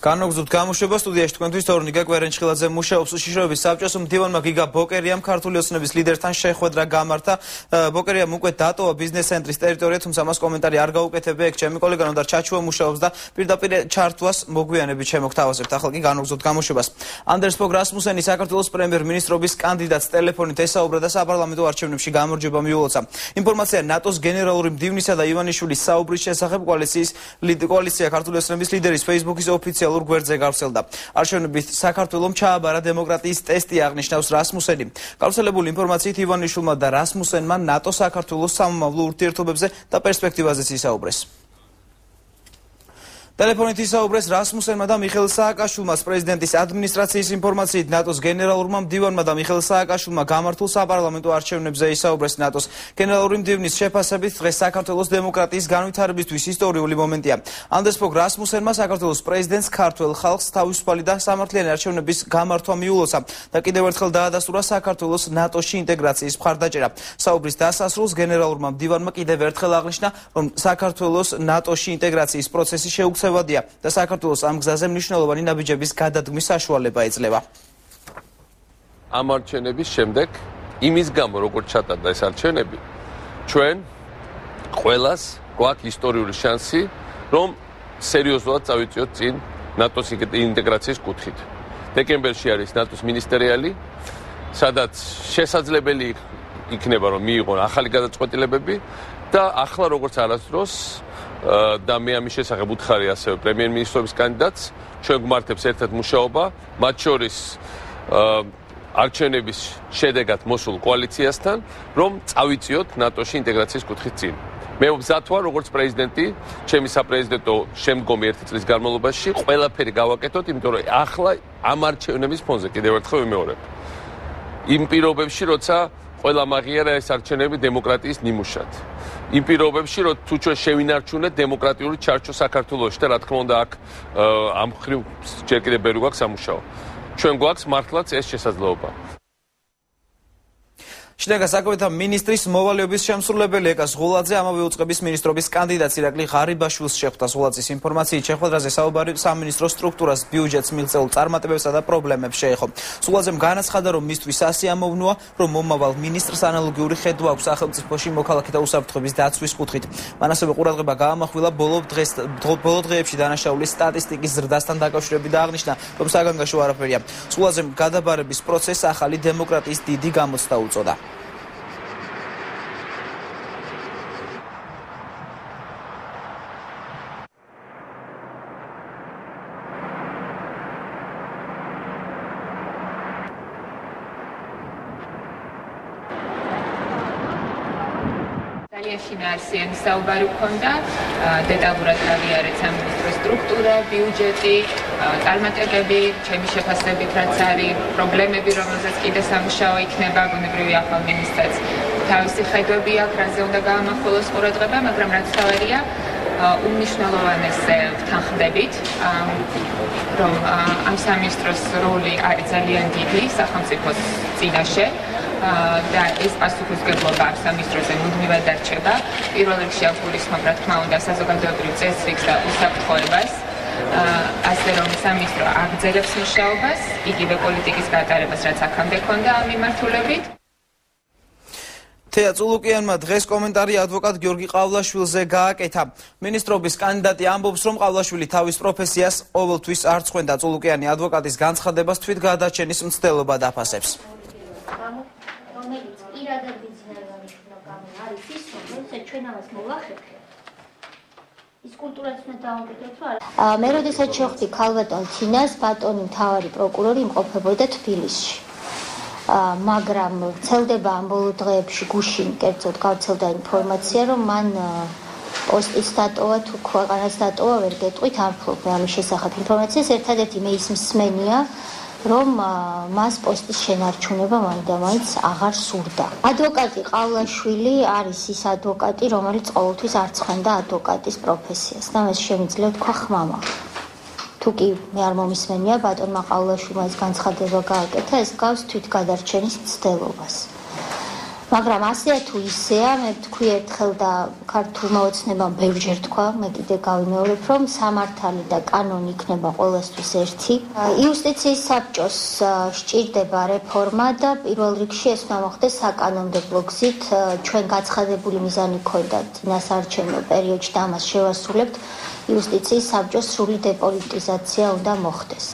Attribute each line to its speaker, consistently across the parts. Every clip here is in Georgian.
Speaker 1: განაგზოთ გამოშვება სტუდიაში თქვენთვის თორნიკა კვერენჩხილაძე მუშაობს უშიშროების საბჭოს მდივანმა გიგა ბოკერიამ ქართული ოცნების ლიდერთან შეხვედრა გამართა. ბოკერიამ უკვე დატოვა ბიზნეს ცენტრის ტერიტორია, თუმცა მას კომენტარი არ გაუკეთებია. ეგ ჩემი კოლეგა ნოდარ ჩაჩუა მუშაობს და პირდაპირ ჩართვას მოგვიანებით შემოგთავაზებთ. ახლა კი განაგზოთ გამოშვებას. ანდერს ფოგ რასმუსენი საქართველოს პრემიერ-მინისტრობის კანდიდატს ტელეფონით ესაუბრა და საპარლამენტო არჩევნებში გამარჯვება მიულოცა. ინფორმაცია ნატოს გენერალური მდივნისა და ივანიშვილის საუბრის შესახებ კოალიცია ქართული ოცნების ლიდერის Facebook-ის ოფიციალურ გვერდზე გავრცელდა. არჩევნებით საქართველომ ჩააბარა დემოკრატიის ტესტი აღნიშნავს რასმუსენი. გავრცელებული ინფორმაციით ივანიშვილმა და რასმუსენმა ნატო-საქართველოს სამომავლო ურთიერთობებზე და პერსპექტივაზეც ისაუბრეს. ტელეფონით ისაუბრეს რასმუსენმა და მიხეილ სააკაშვილმა. პრეზიდენტის ადმინისტრაციის ინფორმაციით ნატოს გენერალურმა მდივანმა და მიხეილ სააკაშვილმა გამართულ საპარლამენტო არჩევნებზე ისაუბრეს. ნატოს გენერალური მდივნის შეფასებით დღეს საქართველოს დემოკრატიის განვითარებისთვის ისტორიული მომენტია. ანდერს ფოგ რასმუსენმა საქართველოს პრეზიდენტს ქართველ ხალხს თავისუფალი და სამართლიანი არჩევნების გამართვა მიულოცა და კიდევ ერთხელ დაადასტურა საქართველოს ნატოში ინტეგრაციის მხარდაჭერა. საუბრის დასასრულს გენერალურმა მდივანმა კიდევ ერთხელ აღნიშნა, რომ საქართველოს ნატოში ინტეგრაციის პროცესი შეუცვლელია და საქართველოს ამ გზაზე მნიშვნელოვანი ნაბიჯების გადადგმის საშუალება ეძლევა.
Speaker 2: ამ არჩევნების შემდეგ იმის გამო როგორც ჩატარდა ეს არჩევნები, ჩვენ ყველას გვაქვს ისტორიული შანსი, რომ სერიოზულად წავიწიოთ წინ ნატოს ინტეგრაციის კუთხით. დეკემბერში არის ნატოს მინისტერიალი, სადაც შესაძლებელი იქნება რომ მიიღონ ახალი გადაწყვეტილებები და ახლა როგორც არასდროს და მე ამის შესახებ უთხარი ასევე პრემიერ-მინისტრობის კანდიდატს, ჩვენ გვმართებს ერთად მუშაობა, მათ შორის არჩევნების შედეგად მოსულ კოალიციასთან, რომ წავიწიოთ ნატოში ინტეგრაციის კუთხით წინ. მე მზად ვარ როგორც პრეზიდენტი, ჩემი საპრეზიდენტო შემდგომი 1 წლის განმავლობაში ყველაფერი გავაკეთოთ, იმიტომ რომ ახლა ამ არჩევნების ფონზე კიდევ ერთხელ ვიმეორებ. იმ პირობებში, როცა ყველა მაღიარა ეს არჩევნები დემოკრატიის ნიმუშად. იმ პირობებში, რომ თუ ჩვენ შევინარჩუნეთ დემოკრატიული ჩარჩო საქართველოში და რა თქმა უნდა აქ ამ ხრივ ჯერ კიდევ ბევრი გვაქვს სამუშაო. ჩვენ გვაქვს მართლაც ეს შესაძლებლობა. შინაგან საქმეთა მინისტრის მოვალეობის შემსრულებელი ეკა ზღულაძე ამავე უწყების მინისტრობის კანდიდატს ირაკლი ღარიბაშვილს შეხვდა. ზღულაძის ინფორმაციით შეხვედრაზე საუბარი სამინისტრო სტრუქტურას, ბიუჯეტს, მიღწეულ წარმატებებსა და პრობლემებს შეეხო. ზღულაძემ განაცხადა, რომ მისთვის ასიამოვნოა, რომ მომავალ მინისტრს ანალოგიური ხედვა აქვს სახელმწიფოში მოქალაქეთა უსაფრთხოების დაცვის კუთხით. მან ასევე ყურადღება გაამახვილა ბოლო დღეებში დანაშაულის სტატისტიკის ზრდასთან დაკავშირებით და აღნიშნა, რომ საგანგაშო არაფერია. ზღულაძემ გადაბარების პროცესს ახალი დემოკრატიის დიდი გამოცდა უწოდა.
Speaker 3: შინაარსიანი საუბარი გქონდა, დეტალურად გავიარეთ სამინისტროს სტრუქტურა, ბიუჯეტი, წარმატებები, ჩემი შეფასებით რაც არის, პრობლემები, რომელზეც კიდე სამუშაო იქნება, ბუნებრივი ახალ მინისტრად თავისი ხედვები აქვს, რაზე უნდა გაამახვილოს ყურადღება, მაგრამ რაც თავარია, უმნიშვნელოვანესზე ვთანხმდებით, რომ ამ სამინისტროს როლი არის ძალიან დიდი სახელმწიფოს წინაშე. და ეს პასუხისმგებლობა სამინისტროზე მუდმივად დარჩება. პირველ რიგში აქვს გულისხმობ, რა თქმა უნდა, საზოგადოებრივ წესრიგს და უსაფრთხოებას. ასე რომ სამინისტრო აგრძელებს მუშაობას, იგივე პოლიტიკის გატარებას, რაც აქამდე ჰქონდა ამ მიმართულებით.
Speaker 1: თეა წულუკიანმა დღეს კომენტარი ადვოკატ გიორგი ყავლაშვილზე გააკეთა. მინისტრობის კანდიდატი ამბობს, რომ ყავლაშვილი თავის პროფესიას ყოველთვის არ წყვენდა. წულუკიანი ადვოკატის განცხადებას თვითგადარჩენის მცდელობა დაფასებს.
Speaker 4: პირადად იძინებდა მნიშვნელობა არის ის, რომ ჩვენ ამას მოვახერხებთ. ის კულტურაც უნდა დავაკეთოთ, რა? მე როდესაც შევხვდი ქალბატონ თინას, ბატონი მთავარი პროკურორი იმყოფებოდა თბილისში. მაგრამ ვრცელდება ამ ბოლო დღეებში გუშინ კერძოდ გავრცელდა ინფორმაცია, რომ მან პოსტის დატოვა თუ ქვეყანას დატოვა ვერ გეტყვით, არ ვფლობ ამის შესახებ ინფორმაციას. ერთადერთი მე ის მსმენია, რომ მას პოსტის შენარჩუნება მაინდა-მაინც აღარ სურდა. ადვოკატი ყავლაშვილი არის ის ადვოკატი, რომელიც ყოველთვის არ წყვენდა ადვოკატის პროფესიას და მას შემიძლია თქვა ხმამა. თუ კი მე არ მომისმენია ბატონმა ყავლაშვილმა ეს განცხადება გააკეთა, ეს გავს თვითგადარჩენის მცდელობას. მაგრამ ასეა თუ ისეა, მე ვთქვი ერთხელ და ქართულმა ოცნებამ ბევრჯერ თქვა, მე კიდე გავიმეორებ, რომ სამართალი და კანონი იქნება ყველასთვის ერთი. იუსტიციის საბჭოს სჭირდება რეფორმა და პირველ რიგში ეს უნდა მოხდეს საკანონმდებლო გზით. ჩვენ გაცხადებული მიზანი გვქონდა წინასაარჩევნო პერიოდში და ამას შევასრულებთ. იუსტიციის საბჭოს სრული დეპოლიტიზაცია უნდა მოხდეს.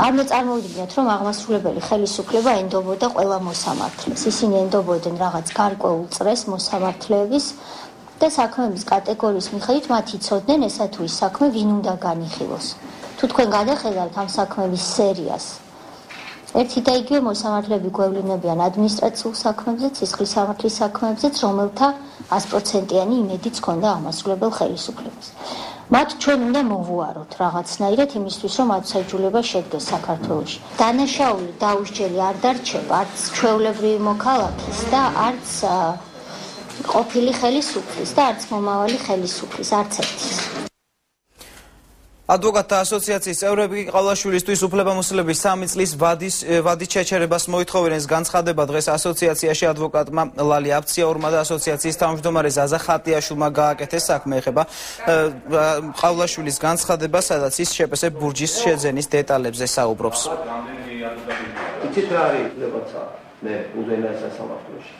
Speaker 4: არ წარმოიდგინეთ, რომ აღმასრულებელი ხელისუფლება ენდობოდა ყველა მოსამართლეს. ისინი ენდობოდნენ რაღაც გარკვეულ წრეს მოსამართლეების და საქმეების კატეგორიის მიხედვით მათ იცოდნენ ესა თუ ის საქმე ვინ უნდა განიხილოს. თუ თქვენ გადახედავთ ამ საქმეების სერიას, ერთი და იგივე მოსამართლეები გვევლინებიან ადმინისტრაციულ საქმებზე, ცისხლის სამართლის საქმებზეც, რომელთა 100%-იანი იმედიც ჰქონდა აღმასრულებელ ხელისუფლებას. მათ ჩვენ უნდა მოვუაროთ რაღაცნაირად იმისთვის, რომ ათსაჯულება შედგეს საქართველოში. დანაშაული დაუსჯელი არ დარჩება არც ჩვეულებრივი მოქალაქის და არც ყოფილი ხელისუფლის და არც მომავალი ხელისუფლის, არც ერთის.
Speaker 1: ადვოკატთა ასოციაციის წევრები ყავლაშვილისთვის უფლებამოსილების 3 წლის ვადის შეჩერებას მოითხოვენ. განცხადება დღეს ასოციაციაში ადვოკატმა ლალი აფციაურმა და ასოციაციის თავმჯდომარე ზაზა ხატიაშვილმა გააკეთეს. საქმე ეხება ყავლაშვილის განცხადებას, სადაც ის შეპესე ბურჯის შეძენის დეტალებზე საუბრობს.
Speaker 5: იცით რა არის ლებაცა მე უზენაესა სამართლოში.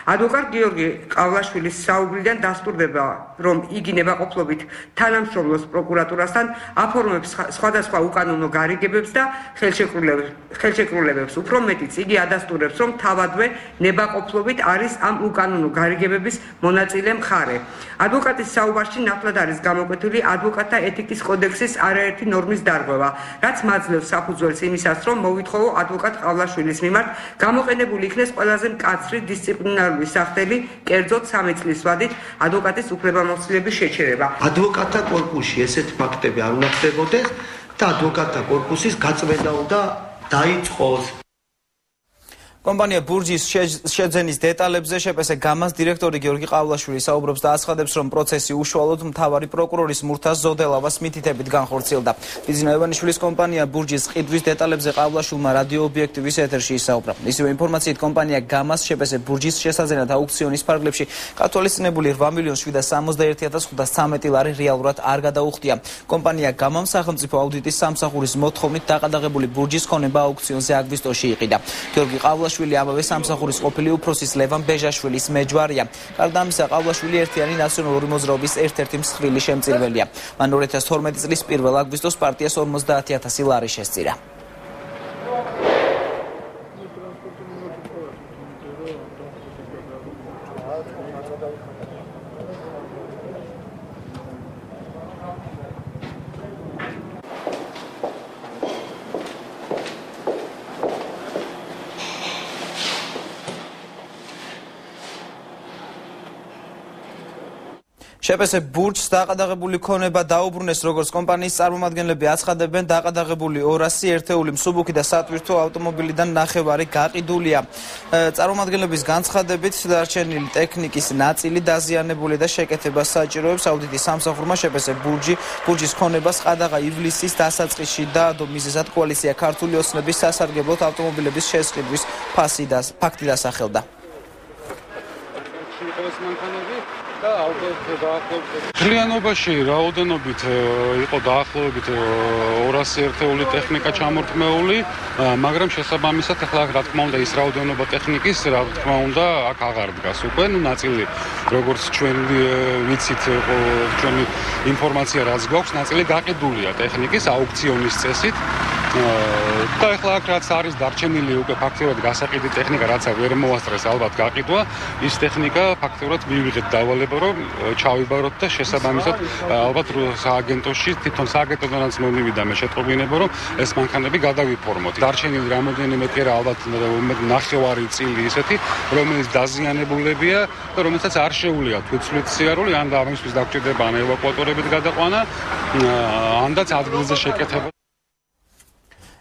Speaker 6: ადვოკატ გიორგი ყავლაშვილის საუბრიდან დასტურდება, რომ იგი ნებაყოფლობით თანამშრომლობს პროკურატურასთან, აფორმებს სხვადასხვა უკანონო გარიგებებს და ხელშეკრულებებს. უფრო მეტიც, იგი ადასტურებს, რომ თავადვე ნებაყოფლობით არის ამ უკანონო გარიგებების მონაწილე მხარე. ადვოკატის საუბარში ნათლად არის გამოკვეთილი ადვოკატთა ეთიკის კოდექსის არაერთი ნორმის დარღვევა, რაც მაძლევს საფუძველს იმისას, რომ მოვითხოვო ადვოკატ ყავლაშვილის მიმართ გამოყენებული იქნეს ყველაზე მკაცრი დისციპლინარული სახელი, კერძოდ 3 წლის ვადით ადვოკატის უფლებამოსილების შეჩერება.
Speaker 5: ადვოკატთა კორპუსში ესეთი ფაქტები არ უნდა ხდებოდეს და ადვოკატთა კორპუსის გაწმენდა უნდა დაიწყოს.
Speaker 1: კომპანია ბურჯის შეძენის დეტალებზე შეპესე გამას დირექტორი გიორგი ყავლაშვილი საუბრობს და აცხადებს, რომ პროცესი უშუალოდ მთავარი პროკურორის მურთაზ ზოდელავას მითითებით განხორციელდა. ბიზნეს ივანიშვილის კომპანია ბურჯის ყიდვის დეტალებზე ყავლაშვილმა რადიო ობიექტივის ეთერში ისაუბრა. ისევე ინფორმაციით კომპანია გამას შეპესე ბურჯის შესაძენად აუქციონის ფარგლებში გათვალისწინებული 8.071.513 ლარი რეალურად არ გადაუხდია. კომპანია გამამ სახელმწიფო აუდიტის სამსახურის მოთხოვნით დაყადაღებული ბურჯის ქონება აუქციონზე აგვისტოში იყიდა. გიორგი ყავლაშვილი ამავე სამსახურის ყოფილი უფროსის ლევან ბეჟაშვილის მეჯვარია. გარდა ამისა, ყავლაშვილი ერთიანი ნაციონალური მოძრაობის ერთ-ერთი მსხვილი შემწირველია. მან 2012 წლის 1 აგვისტოს პარტიას 50.000 ლარი შესწირა. შეპესე ბურჯს დაყადაღებული ქონება დაუბრუნეს, როგორც კომპანიის წარმომადგენლები აცხადებენ, დაყადაღებული 200 ერთეული მსუბუქი და სატვირთო ავტომობილიდან ნახევარი გაყიდულია. წარმომადგენლების განცხადებით, დარჩენილი ტექნიკის ნაწილი დაზიანებული და შეკეთებას საჭიროებს. აუდიტის სამსახურმა შეპესე ბურჯის ქონებას ყადაღა ივლისის დასაწყისში დაადო, მიზეზად კოალიცია ქართული ოცნების სასარგებლოდ ავტომობილების შესყიდვის ფაქტი დასახელდა.
Speaker 7: და ალბათ დაახლოებით მთლიანობაში რაოდენობით იყო დაახლოებით 200 ერთეული ტექნიკა ჩამორთმეული, მაგრამ შესაბამისად ახლა რა თქმა უნდა ის რაოდენობა ტექნიკის რა თქმა უნდა აქ აღარ დგას უკვე, ნაწილი როგორც ჩვენ ვიცით, ჩვენი ინფორმაცია რაც გვაქვს, ნაწილი გაყიდულია ტექნიკის აუქციონის წესით. და ახლა აქ რაც არის დარჩენილი უკვე ფაქტობრივად გასაყიდი ტექნიკა, რაც ვერ მოასწრეს ალბათ გაყიდვა, ის ტექნიკა ფაქტობრივად მივიღეთ დავალება, რომ ჩავიბაროთ და შესაბამისად ალბათ სააგენტოში, თვითონ სააგენტოდანაც მომივიდა მე შეტყობინება, რომ ეს მანქანები გადავიფორმოთ. დარჩენილი რამოდენიმე კერა ალბათ ნახევარი წილი ისეთი, რომელიც დაზიანებულებია და რომელსაც არ შეუძლია თვითმფრინავ სიარული, ან ამისთვის დაგჭირდება ან ევაკუატორებით გადაყვანა, ანდაც ადგილზე შეკეთება.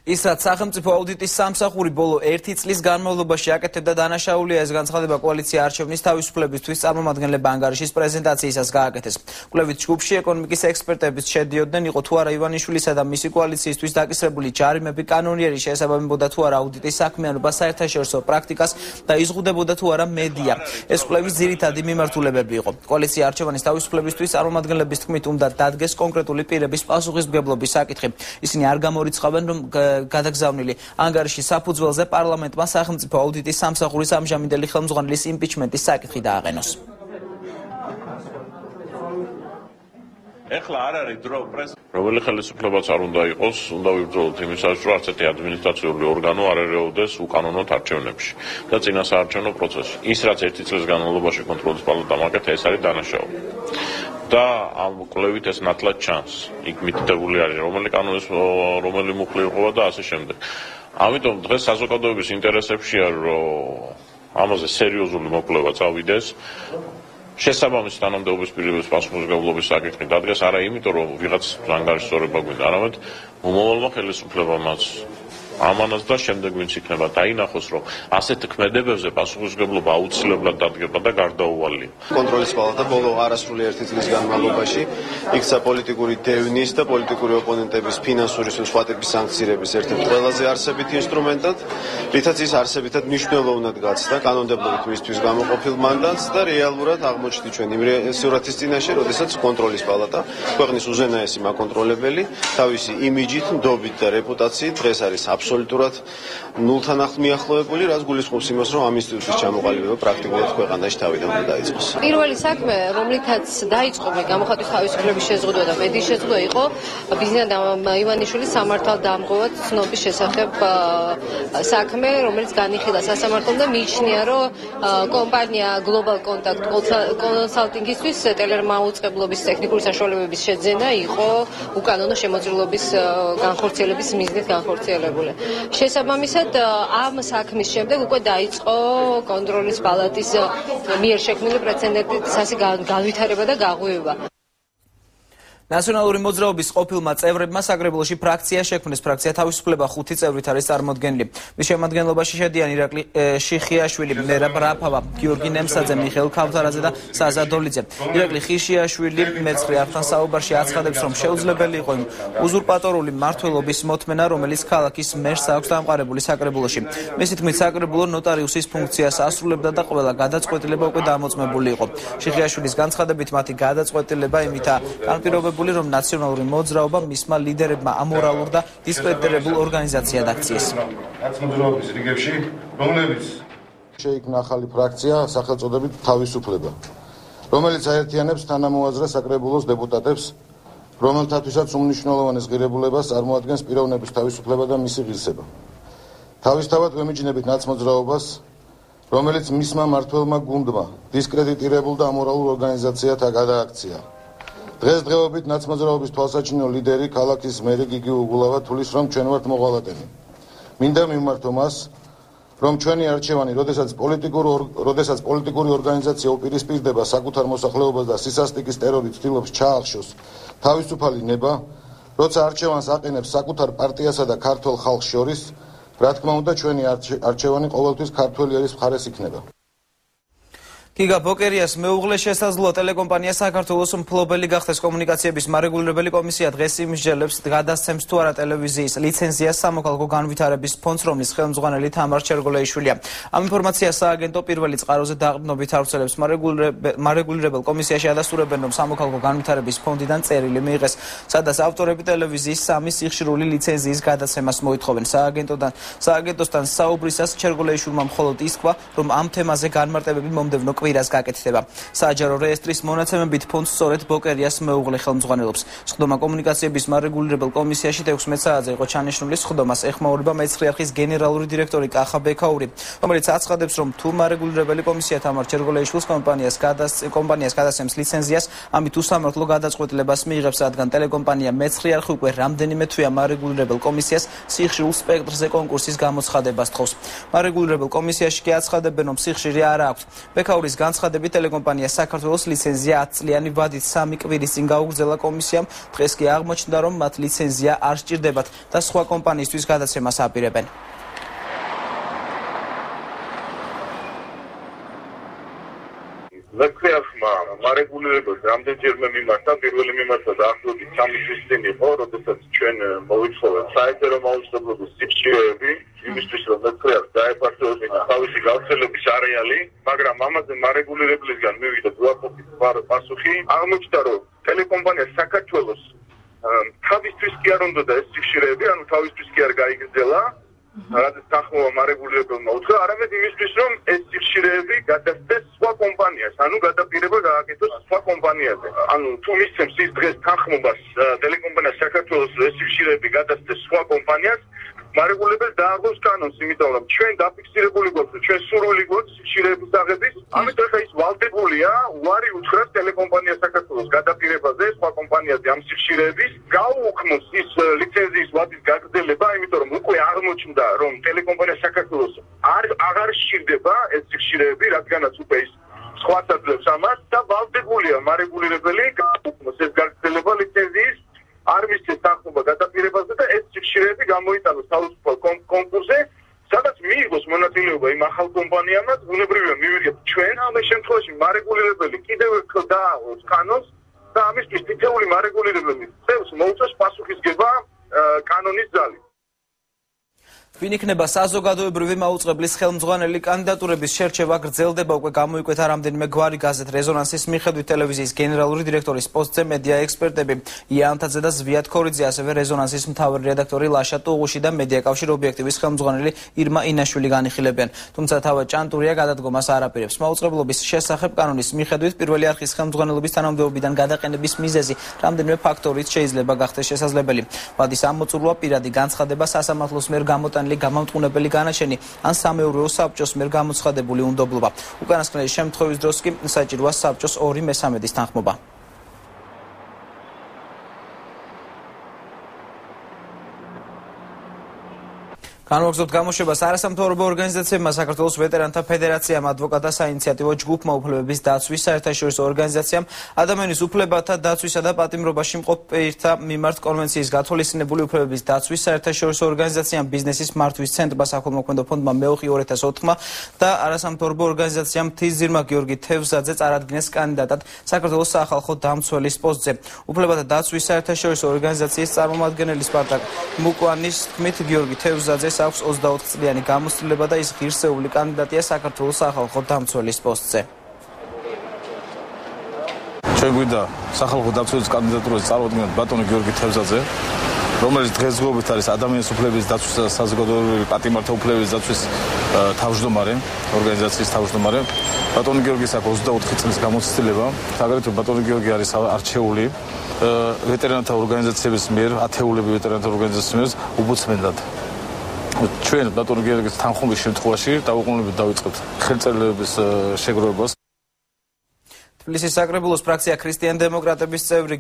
Speaker 1: ის რაც სახელმწიფო აუდიტის სამსახური ბოლო 1 წლის განმავლობაში აკეთებდა დანაშაულია, ეს განცხადება კოალიცია არჩევნის თავისუფლებისთვის წარმომადგენლებმა ანგარიშის პრეზენტაციისას გააკეთეს. კვლევით ჯგუფში ეკონომიკის ექსპერტებიც შედიოდნენ, იყო თუ არა ივანიშვილისა და მისი კოალიციისთვის დაკისრებული ჯარიმები კანონიერი შეესაბამებოდა თუ არა აუდიტის საქმიანობას, საერთაშორისო პრაქტიკას და იზღუდებოდა თუ არა მედია. ეს კვლევის ძირითადი მიმართულებები იყო. კოალიცია არჩევნის თავისუფლებისთვის წარმომადგენლების თქმით უნდა დადგეს კონკრეტული პირების პასუხისმგებლობის საკითხი. ისინი არ გამორიცხავენ, რომ გადაგზავნილი ანგარიშის საფუძველზე პარლამენტმა სახელმწიფო აუდიტის სამსახურის ამჟამინდელი ხელმძღვანელის იმპიჩმენტის საკითხი დააყენოს.
Speaker 8: ეხლა არ არის დრო პრეს რომელი ხელისუფლებაც არ უნდა იყოს, უნდა ვიბრძოლოთ იმისათვის, რომ ასეთი ადმინისტრაციული ორგანო არ ერეოდეს უკანონოდ არჩევნებში და წინასაარჩევნო პროცესში. ის რაც 1 წლის განმავლობაში კონტროლის პალატამ აკეთა, ეს არის დანაშაული. და ამ კვლევით ეს ნათლად ჩანს. იქ მითითებული არის რომელი კანონის რომელი მუხლი იყვება და ასე შემდეგ. ამიტომ დღეს საზოგადოების ინტერესებშია, რომ ამაზე სერიოზული მოკვლევა წავიდეს. შესაბამის თანამდებობის პირების პასუხისმგებლობის საკითხი დადგეს, არა იმიტომ, რომ ვიღაც ანგარიშსწორება გვინდა, არამედ მომავალმა ხელისუფლებამაც ამანაც და შემდეგ ვინც იქნება დაინახოს, რომ ასეთ ქმედებებზე პასუხისმგებლობა აუცილებლად დადგება და გარდაუვალია.
Speaker 9: კონტროლის პალატა ბოლო არასრული 1 წლის განმავლობაში იქცა პოლიტიკური დევნის და პოლიტიკური ოპონენტების ფინანსური სხვა ტიპის სანქცირების ერთ-ერთ ყველაზე არსებითი ინსტრუმენტად, რითაც ის არსებითად მნიშვნელოვნად გაცდა კანონმდებლობით მისთვის გამოყოფილ მანდატს და რეალურად აღმოჩნდა ჩვენ იმ სურათის წინაშე, როდესაც კონტროლის პალატა, ქვეყნის უზენაესი მაკონტროლებელი, თავისი იმიჯით, ნდობით და რეპუტაციით დღეს არის აბსოლუტურად ნულთან მიახლოებული, რაც გულისხმობს იმას, რომ ამ ინსტიტუტის ჩამოყალიბება პრაქტიკულად ქვეყანაში თავიდან უნდა დაიწყოს.
Speaker 10: პირველი საქმე, რომლითაც დაიწყო გამოხატვის თავისუფლების შეზღუდვა და მედიის შეზღუდვა იყო ბიზნეს ივანიშვილის სამართალდამღვრად ცნობის შესახებ საქმე, რომელიც განიხილა სასამართლომ და მიიჩნია, რომ კომპანია Global Contact Consulting-ისთვის ტელემაუწყებლობის ტექნიკური საშუალებების შეძენა იყო უკანონო შემოწირულობის განხორციელების მიზნით განხორციელებული. შესაბამისად, ამ საქმის შემდეგ უკვე დაიწყო კონტროლის პალატის მიერ შექმნილი პრეცედენტის განვითარება და გაღვივება.
Speaker 1: ნაციონალური მოძრაობის ყოფილმა წევრებმა საკრებულოში ფრაქცია შექმნეს. ფრაქცია თავისუფლება 5 წევრით არის წარმოდგენილი. მის შემადგენლობაში შედიან ირაკლი შიხიაშვილი, მერაბ რაფავა, გიორგი ნემსაძე, მიხეილ ქავთარაძე და საზა დოლიძე. ირაკლი ხიშიაშვილი მეცხრე არხთან საუბარში აცხადებს, რომ შეუძლებელი იყო იმ უზურპატორული მმართველობის მოთმენა, რომელიც ქალაქის მერს აქვს დამყარებული საკრებულოში. მისი თქმით, საკრებულო ნოტარიუსის ფუნქციას ასრულებდა და ყველა გადაწყვეტილება უკვე დამოწმებული იყო. შიხიაშვილის განცხადებით, მათი გადაწყვეტილება იმითაა განპირობებული, რომ ნაციონალური მოძრაობა მისმა ლიდერებმა ამორალურ და დისკრედიტებულ ორგანიზაციად აქციეს.
Speaker 11: ნაციონალობის რიგებში, რომლებიც შეიქმნა ახალი ფრაქცია სახელწოდებით თავისუფლება, რომელიც აერთიანებს თანამოაზრე საკრებულოს დეპუტატებს, რომელთათვისაც უმნიშვნელოვანეს ღირებულებას წარმოადგენს პიროვნების თავისუფლება და მისი ღირსება. თავისთავად ვემიჯნებით ნაცმოძრაობას, რომელიც მისმა მმართველმა გუნდმა დისკრედიტირებულ და ამორალურ ორგანიზაციად გადააქცია. დღესდღეობით ნაცმოძრაობის თვალსაჩინო ლიდერი ქალაქის მერი გიგი უგულავა თulis, რომ ჩვენ ვართ მოღალატენი. მინდა მიმართო მას, რომ ჩვენი არჩევანი, როდესაც პოლიტიკური ორგანიზაცია უპირისპირდება საკუთარ მოსახლეობას და სისასტიკის ტერორით ცდილობს ჩაახშოს თავისუფალი ნება, როცა არჩევანს აყენებს საკუთარ პარტიასა და ქართველ ხალხს შორის, რა თქმა უნდა, ჩვენი არჩევანი ყოველთვის ქართველი ერის მხარეს იქნება.
Speaker 1: გიგა ბოკერიას მეუღლე შესაძლოა ტელეკომპანია საქართველოს მფლობელი გახდეს. კომუნიკაციების მარეგულირებელი კომისია დღეს იმსჯელებს გადასცემს თუ არა ტელევიზიის ლიცენზიას სამოქალაქო განვითარების ფონდს, რომლის ხელმძღვანელი თამარ ჩერგოლეიშვილია. ამ ინფორმაციას სააგენტო პირველი წყაროზე დაყრდნობით ავრცელებს. მარეგულირებელ კომისიაში ადასტურებენ, რომ სამოქალაქო განვითარების ფონდიდან წერილი მიიღეს, სადაც ავტორები ტელევიზიის 3 სიხშირული ლიცენზიის გადაცემას მოითხოვენ. სააგენტოსთან საუბრისას ჩერგოლეიშვილმა მხოლოდ ისკვა, რომ ამ თემაზე განმარტებები მომდევნო კვირას გაკეთდება. საჯარო რეესტრის მონაცემებით ფონდს სწორედ ბოკერიას მეუღლე ხელმძღვანელობს. სხდომა კომუნიკაციების მარეგულირებელ კომისიაში 16 საათზე იყო ჩანიშნული. სხდომას ეხმაურება მეცხრე არხის გენერალური დირექტორი კახა ბექაური, რომელიც აცხადებს, რომ თუ მარეგულირებელი კომისია თამარ ჩერგოლეიშვილს კომპანიას გადასცემს ლიცენზიას, ამით უსამართლო გადაწყვეტილებას მიიღებს, რადგან ტელეკომპანია მეცხრე არხი უკვე რამდენიმე თვეა მარეგულირებელ კომისიას სიხშირულ სპექტრზე კონკურსის გამოცხადებას თხოვს. მარეგულირებელ კომისიაში კი აცხადებენ, რომ სიხშირე არ აქვს. ბექაურის
Speaker 2: განცხადებით ტელეკომპანია საქართველოს ლიცენზია 10 წლიანი ვადით 3 კვირის წინ გაუგრძელა კომისიამ. დღეს კი აღმოჩნდა, რომ მათ ლიცენზია არ სჭირდებათ და სხვა კომპანიისთვის გადაცემას აპირებენ.
Speaker 12: ლექრიახმა მარეგულირებელს რამდენჯერმე მიმართა, პირველი მიმართა დაახლოებით 3 თვის წინ იყო, როდესაც ჩვენ მოვიცხოვეთ საერთო მაუწყებლობის სიფჭირეები, იმისთვის რომ ლექრიახს დაეპარწევინა თავისი გავრცელების არეალი, მაგრამ ამაზე მარეგულირებლისგან მივიდა უარყოფით პასუხი. აღმოჩნდა, რომ ტელეკომპანია საქართველოს თავისთვის კი არ უნდა ეს სიფჭირეები, ანუ თავისთვის კი არ გაიგრძელა. რადგან თანხმობა მარეგულირებელმა უთხრა, არამედ იმისთვის, რომ ეს სიფჭირეები გადასცეს სხვა კომპანიას, ანუ გადაპირება გააკეთოს სხვა კომპანიაზე. ანუ თუ მისცემს ის დღეს თანხმობას ტელეკომპანია საქართველოს ეს სიფჭირეები გადასცეს სხვა კომპანიას, მარეგულირებელს დააღვევს კანონს, იმიტომ რომ ჩვენ დაფიქსირებული გვაქვს, ჩვენ სურვილი გვაქვს სიფჭირეების აღების, ამიტომ ახლა ის ვალდებულია, უარი უთხრას ტელეკომპანია საქართველოს გადაპირებაზე სხვა კომპანიაზე ამ სიფჭირეების, გაუუქმოს ის ლიცენზიის ვადის გაგრძელება, იმიტომ რომ უკვე აღმოჩნდა, რომ ტელეკომპანია საქართველოს აღარ სჭირდება ეს სიფჭირეები, რადგანაც უკვე ის სხვა საძლევს ამას და ვალდებულია მარეგულირებელი გაუქმოს ეს გაგრძელება ლიცენზიის, არ მისცეს თანხმობა გადაპირებაზე და ეს სიფჭირეები გამოიტანოს თავისუფალ კონკურსზე, სადაც მიიღოს მონაწილეობა იმ ახალ კომპანიამაც, ბუნებრივია მივიღეთ ჩვენ ამ შემთხვევაში მარეგულირებელი კიდევ ერთხელ დააღვევს კანონს და ამისთვის თითოეული მარეგულირებელი წევს მოუწევს პასუხისგება კანონის ძალით.
Speaker 2: ვინ იქნება საზოგადოებრივი მაუწყებლის ხელმძღვანელი კანდიდატურების შერჩევა გრძელდება უკვე გამოიკვეთა რამდენიმე გვარი გაზეთ რეზონანსის მიხედვით ტელევიზიის გენერალური დირექტორის პოსტზე მედია ექსპერტები იანთაძე და ზვიად ქორიძე, ასევე რეზონანსის მთავარი რედაქტორი ლაშა ტუღუში და მედია კავშირ ობიექტივის ხელმძღვანელი ირმა ინაშვილი განიხილებიან. თუმცა თავად ჭანტურია გადადგომას არ აპირებს. მაუწყებლობის შესახებ კანონის მიხედვით პირველი არხის ხელმძღვანელობის თანამდებობიდან გადაყენების მიზეზი რამდენიმე ფაქტორით შეიძლება გახდეს შესაძლებელი. ვადის ამოწურვა, პირადი განცხადება, სასამართლოს მიერ გამოტანილი გამამტყუნებელი განაჩენი ან სამეურვეო საბჭოს მიერ გამოცხადებული უნდობლობა. უკანასკნელი შემთხვევის დროს კი საჭიროა საბჭოს 2/3 თანხმობა. განვაგრძობთ გამოშვებას. არასამთავრობო ორგანიზაციებმა საქართველოს ვეტერანთა ფედერაციამ, ადვოკატთა საინიციატივო ჯგუფმა, უფლებების დაცვის საერთაშორისო ორგანიზაციამ, ადამიანის უფლებათა დაცვისა და პატიმრობაში მყოფ პირთა მიმართ კონვენციის გათვალისწინებული უფლებების დაცვის საერთაშორისო ორგანიზაციამ, ბიზნესის მართვის ცენტრმა, საქველმოქმედო ფონდმა მეოხი 2004-მა და არასამთავრობო ორგანიზაციამ მთისძირმა გიორგი თევზაძე წარადგინეს კანდიდატად საქართველოს სახალხო დამცველის პოსტზე. უფლებათა დაცვის საერთაშორისო ორგანიზაციის წარმომადგენელი სპარტაკ მუკვანის თქმით, გიორგი თევზაძე აქვს 24 წლიანი გამოცდილება და ის ღირსეული კანდიდატია საქართველოს სახალხო დამცველის პოსტზე.
Speaker 13: ჩვენ გვინდა სახალხო დამცველის კანდიდატურაზე წარუდგინოთ ბატონი გიორგი თევზაძე, რომელიც დღესდღეობით არის ადამიანის უფლებების დაცვის და საზოგადოებრივი პატიმართა უფლებების დაცვის თავმჯდომარე, ორგანიზაციის თავმჯდომარე. ბატონი გიორგის აქვს 24 წლის გამოცდილება. აგრეთვე ბატონი გიორგი არის არჩეული ვეტერანთა ორგანიზაციების მიერ, ათეულები ვეტერანთა ორგანიზაციების მიერ ომბუდსმენად. ჩვენ ბატონი გიორგის თანხმობის შემთხვევაში დაუყოვნებლივ დავიწყებთ ხელწერილების შეგროვებას.
Speaker 2: თბილისის საკრებულოს ფრაქცია ქრისტიან-დემოკრატების წევრი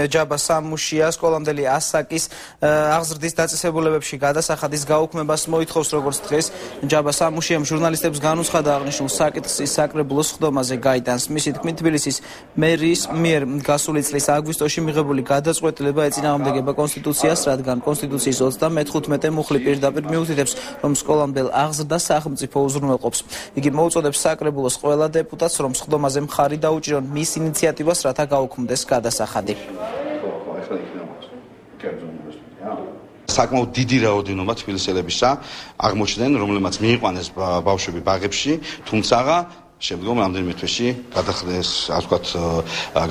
Speaker 2: ჯაბა სამუშია სკოლამდელი ასაკის აღზრდის დაწესებულებებში გადასახადის გაუქმებას მოითხოვს, როგორც დღეს ჯაბა სამუშიამ ჟურნალისტებს განუცხადა აღნიშნულ საკითხს საკრებულოს ხდომაზე გაიტანს. მისი თქმით, თბილისის მერიის მიერ გასული წლის აგვისტოში მიღებული გადაწყვეტილება ეწინააღმდეგება კონსტიტუციას, რადგან კონსტიტუციის 35 მუხლი პირდაპირ მიუთითებს, რომ სკოლამდელ აღზრდას სახელმწიფო უზრუნველყოფს. იგი მოუწოდებს საკრებულოს ყველა დეპუტატს, რომ ხდომაზე მხარი დაუჭირონ მის ინიციატივას, რათა გაუქმდეს გადასახადი.
Speaker 14: საკმაოდ დიდი რაოდენობა თბილისელებისა აღმოჩნდნენ, რომლებმაც მიიყვანეს ბავშვები ბაღებში, თუმცა შემდგომ რამდენიმე თვეში გადახდეს, ასე ვთქვათ,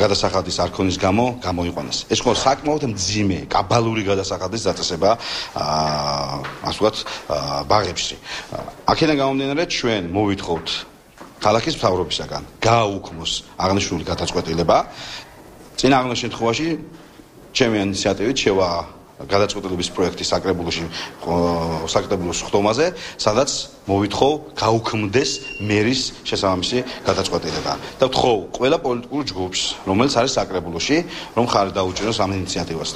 Speaker 14: გადასახადის არქონის გამო გამოიყვანეს. ეს ხო საკმაოდ მძიმე, კაბალური გადასახადის დაწესება, ასე ვთქვათ, ბაღებში. აქედან გამომდინარე, ჩვენ მოვითხოვთ ქალაქის მთავრობისაგან გააუქმოს აღნიშნული გადაწყვეტილება. წინა აღნიშნულ შემთხვევაში ჩემი ინიციატივით შევა გადაწყვეტილების პროექტი საკრებულოს ხდომაზე, სადაც მოვითხოვ გაუქმდეს მერის შესაბამისი გადაწყვეტილება. და ვთხოვ ყველა პოლიტიკურ ჯგუფს, რომელიც არის საკრებულოში, რომ ხარი დაუჭიროს ამ ინიციატივას.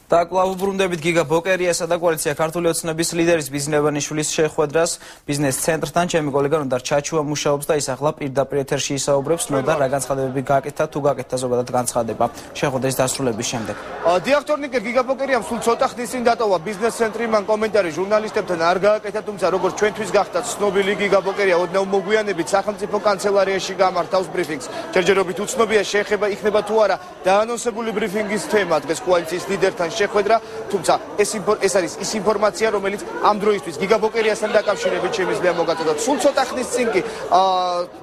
Speaker 2: და კვლავ უბრუნდებით გიგა ბოკერიასა და კოალიცია ქართული ოცნების ლიდერის ბიზნებანიშვილის შეხვედრას ბიზნეს ცენტრთან ჩემი კოლეგა ნოდარ ჩაჩუა მუშაობს და ის ახლა პირდაპირ ეთერში ისაუბრებს. ნოდარ, რა განცხადებები გააკეთა, თუ გააკეთა ზოგადად განცხადება შეხვედრის დასრულების შემდეგ.
Speaker 15: დიაქტორნიკე გიგა ბოკერიამ სულ ცოტა ხნის წინ დატოვა ბიზნეს ცენტრი, მან კომენტარი ჟურნალისტებთან არ გააკეთა, თუმცა როგორც ჩვენთვის გახდა ცნობილი გიგა ბოკერია ოდნავ მოგვიანებით სახელმწიფო კანცელარიაში გამართავს ბრიფინგს. ჯერჯერობით უცნობია შეეხება იქნება თუ არა დაანონსებული ბრიფინგის თემა დღეს კოალიციის ლიდერთან შეხვედრა, თუმცა ეს არის ის ინფორმაცია, რომელიც ამ დროისთვის გიგა ბოკერიასთან დაკავშირებით შემიძლია მოგაწოდოთ. სულ ცოტა ხნის წინ კი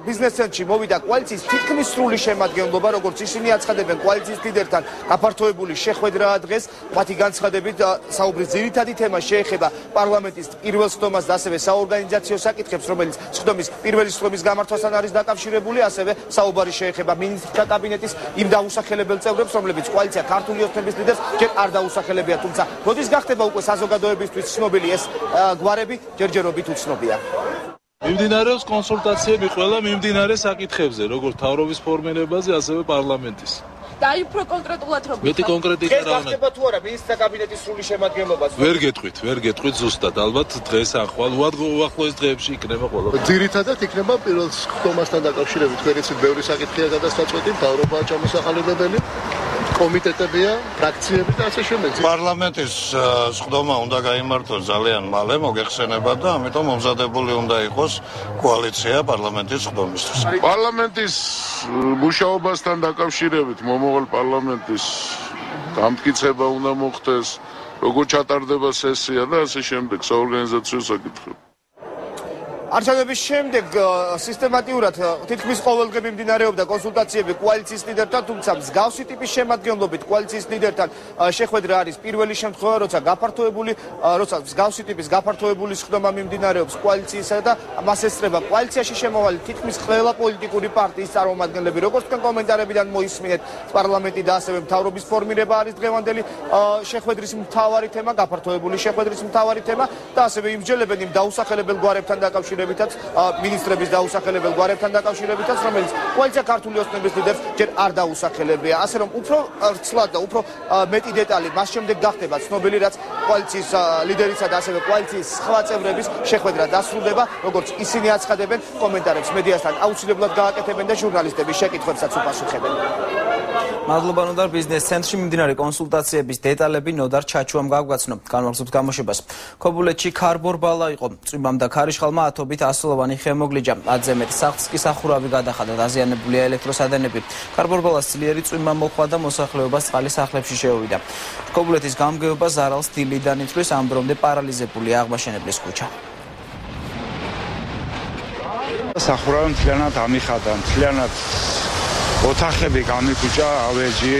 Speaker 15: ბიზნეს ცენტრში მოვიდა კოალიციის თითქმის სრული შემადგენლობა, როგორც ისინი აცხადებენ, კოალიციის ლიდერთან გაფართოებული შეხვედრაა დღეს. მათი განცხადებით საუბრის ძირითადი თემა შეეხება პარლამენტის პირველ სხდომას და ასევე საორგანიზაციო საკითხებს, რომელიც სხდომის პირველი სხდომის გამართვასთან არის დაკავშირებული, ასევე საუბარი შეეხება მინისტრთა კაბინეტის იმ დაუსახელებელ წევრებს, რომლებიც კოალიცია ქართული ოცნების ლიდერს ჯერ არ დაუსახელებია, თუმცა როდის გახდება უკვე საზოგადოებისთვის ცნობილი ეს გვარები, ჯერჯერობით უცნობია.
Speaker 16: მიმდინარეობს კონსულტაციები ყველა მიმდინარე საკითხებზე, როგორც მთავრობის ფორმირებაზე, ასევე პარლამენტის.
Speaker 17: და აი უფრო კონკრეტულად რო
Speaker 16: მეტი კონკრეტიკა რა უნდა?
Speaker 15: გახდება თუ არა მინისტრთა კაბინეტის სრული შემადგენლობა?
Speaker 16: ვერ გეტყვით ზუსტად, ალბათ დღეს ახვალ უახლოეს დღეებში იქნება ყველა.
Speaker 18: ძირითადად იქნება პირველ სხდომასთან დაკავშირებით, ვერიცით ბევრი საკითხია გადასაწყვეტი, მთავრობაა ჩამოსახალებელი, კომიტეტებია, ფრაქციები და ასე შემდეგ.
Speaker 19: პარლამენტის სხდომა უნდა გაიმართოს ძალიან მალე, მოგეხსენება და ამიტომ მომზადებული უნდა იყოს კოალიცია პარლამენტის სხდომისთვის.
Speaker 18: პარლამენტის მუშაობასთან დაკავშირებით მომავალ პარლამენტის დამტკიცება უნდა მოხდეს, როგორ ჩატარდება სესია და ასე შემდეგ, საორგანიზაციო საკითხები.
Speaker 15: არჩევნების შემდეგ სისტემატიურად თითქმის ყოველდღე მიმდინარეობდა კონსულტაციები კოალიციის ლიდერთან, თუმცა მსგავსი ტიპის შემადგენლობით კოალიციის ლიდერთან შეხვედრა არის პირველი შემთხვევა, როცა მსგავსი ტიპის გაფართოებული სხდომა მიმდინარეობს კოალიციისა და მას ესწრება კოალიციაში შემოვალი თითქმის ყველა პოლიტიკური პარტიის წარმომადგენლები, როგორც თქვენ კომენტარებიდან მოისმინეთ, პარლამენტი და ასევე მთავრობის ფორმირება არის დღევანდელი შეხვედრის მთავარი თემა, გაფართოებული შეხვედრის მთავარი თემა და ასევე იმსჯელებენ იმ დაუსახელებელ გვარებთან დაკავშირებით, მინისტრების დაუსახელებელ გვარებთან დაკავშირებითაც, რომელიც კოალიცია ქართული ოცნების ლიდერს ჯერ არ დაუსახელებია. ასე რომ უფრო ცლად და უფრო მეტი დეტალი მას შემდეგ გახდება ცნობილი, რაც კოალიციის ლიდერისა და ასევე კოალიციის სხვა წევრების შეხვედრა დასრულდება, როგორც ისინი აცხადებენ, კომენტარებს მედიასთან აუცილებლად გააკეთებენ და ჟურნალისტების შეკითხვებსაც უპასუხებენ.
Speaker 2: მადლობა ნოდარ, ბიზნეს ცენტრში მიმდინარე კონსულტაციების დეტალები ნოდარ ჩაჩუამ გაგვაცნო. განმავლობს გამოშვებას. ქობულეთში ქარბორბალა იყო. წვიმამ და ქარიშხალმა ათობით ასლოვანი ხემოგლიჯა. 10-ზე მეტ სახლს კი სახურავი გადახადა, დაზიანებულია ელექტროსადენები. ქარბორბალას ძლიერი წვიმა მოხდა და მოსახლეობას წყალი სახლებში შეუვიდა. ქობულეთის გამგეობა ზარალს დილიდან იწვის, ამ დრომდე პარალიზებულია აღმაშენებლის ქუჩა.
Speaker 20: სახურავი მთლიანად ამიხადა, მთლიანად ოთახები გამიკუჭა, ავეჯი,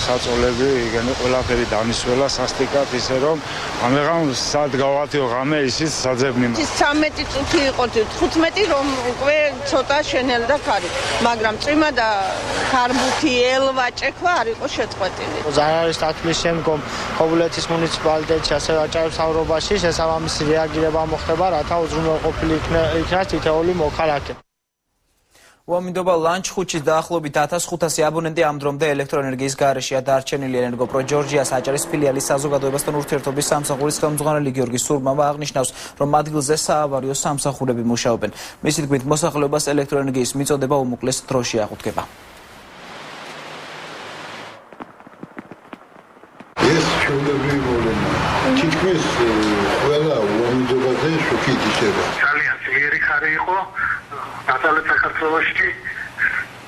Speaker 20: საწოლები, იგენი ყველაფერი დამისველა სასტიკად, ისე რომ ამეღამ სად გავათიო ღამე ისიც საძებნი.
Speaker 17: 13 წუთი იყო, 15 რომ უკვე ცოტა შენელდა ქარი, მაგრამ წვიმა და ქარბუთი ელვა ჭექვა არ იყო შეწყვეტილი.
Speaker 21: ზარალის დათვლის შემდგომ ქობულეთის მუნიციპალიტეტში ასევე აჭარის მთავრობაში შესაბამისი რეაგირება მოხდება, რათა უზრუნველყოფილი იქნას თითოეული მოქალაქე.
Speaker 2: უამინდობა ლანჩხუთის დაახლოებით 1500 აბონენტი ამ დრომდე ელექტროენერგიის გარეშეა დარჩენილი. ენერგოპრო ჯორჯიას აჭარის ფილიალის საზოგადოებასთან ურთიერთობის სამსახურის ხელმძღვანელი გიორგი სურმავა აღნიშნავს, რომ ადგილზე საავარიო სამსახურები მუშაობენ. მისი თქმით, მოსახლეობას ელექტროენერგიის მიწოდება უმოკლეს დროში აღუდგება.
Speaker 18: ეს ჩვეულებრივი პრობლემაა. თითქმის ყველა უამინდობაზე შოქი იწება.
Speaker 22: ძალიან ძლიერი ხარი იყო. დასავლეთ საქართველოში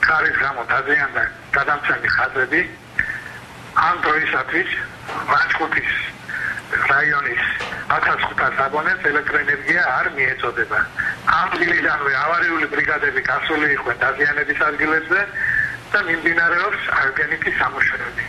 Speaker 22: ქარის გამო დაზიანდა გადამცემი ხაზები. ამ დროისათვის ლანჩხუთის რაიონის 1500 აბონენტს ელექტროენერგია არ მიეწოდება. ამ დილიდანვე ავარიული ბრიგადები გასული იყვნენ დაზიანების ადგილებზე და მიმდინარეობს არგენიკის სამუშაოები.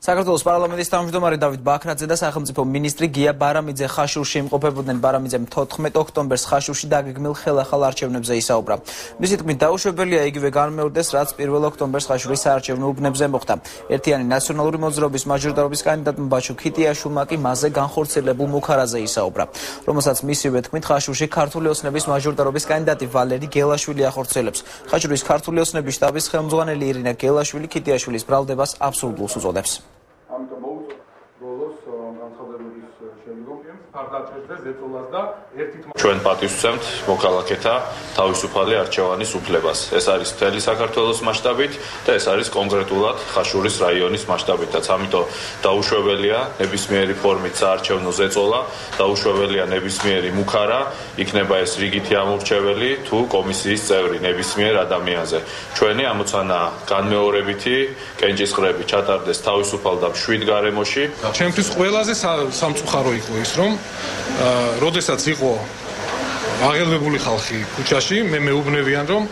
Speaker 2: საქართველოს პარლამენტის თავმჯდომარე დავით ბაქრაძე და სახელმწიფო მინისტრი გია ბარამიძე ხაშურში იმყოფებოდნენ. ბარამიძემ 14 ოქტომბერს ხაშურში დაგეგმილ ხელახალ არჩევნებზე ისაუბრა. მისი თქმით, დაუშვებელია იგივე განმეორდეს, რაც 1 ოქტომბერს ხაშურის საარჩევნო უბნებზე მოხდა. ერთიანი ნაციონალური მოძრაობის მაჟორიტარობის კანდიდატმა ბაჩო ქიტიაშვილმა კი მასზე განხორციელებულ მუქარაზე ისაუბრა, რომელსაც მისივე თქმით, ხაშურში ქართული ოცნების მაჟორიტარობის კანდიდატი ვალერი გელაშვილი ახორციელებს. ხაშურის ქართული ოცნების შტაბის ხელმძღვანელი ირინა გელაშვილი ქიტიაშვილის ბრალდებას აბსურდულს უწოდებს.
Speaker 3: ჩვენ პატივსცემთ მოქალაქეთა თავისუფალი არჩევანის უფლებას. ეს არის მთელი საქართველოს მასშტაბით და ეს არის კონკრეტულად ხაშურის რაიონის მასშტაბითაც. ამიტომ დაუშვებელია ნებისმიერი ფორმით საარჩევნო ზეწოლა, დაუშვებელია ნებისმიერი მუქარა, იქნება ეს რიგითი ამორჩეველი თუ კომისიის წევრი ნებისმიერ ადამიანზე. ჩვენი ამოცანა განმეორებითი კენჭისყრები ჩატარდეს თავისუფალ და მშვიდ გარემოში.
Speaker 4: ჩემთვის ყველაზე სამწუხარო იყო ის, რომ როდესაც იყო აღელვებული ხალხი ქუჩაში, მე მეუბნებიან, რომ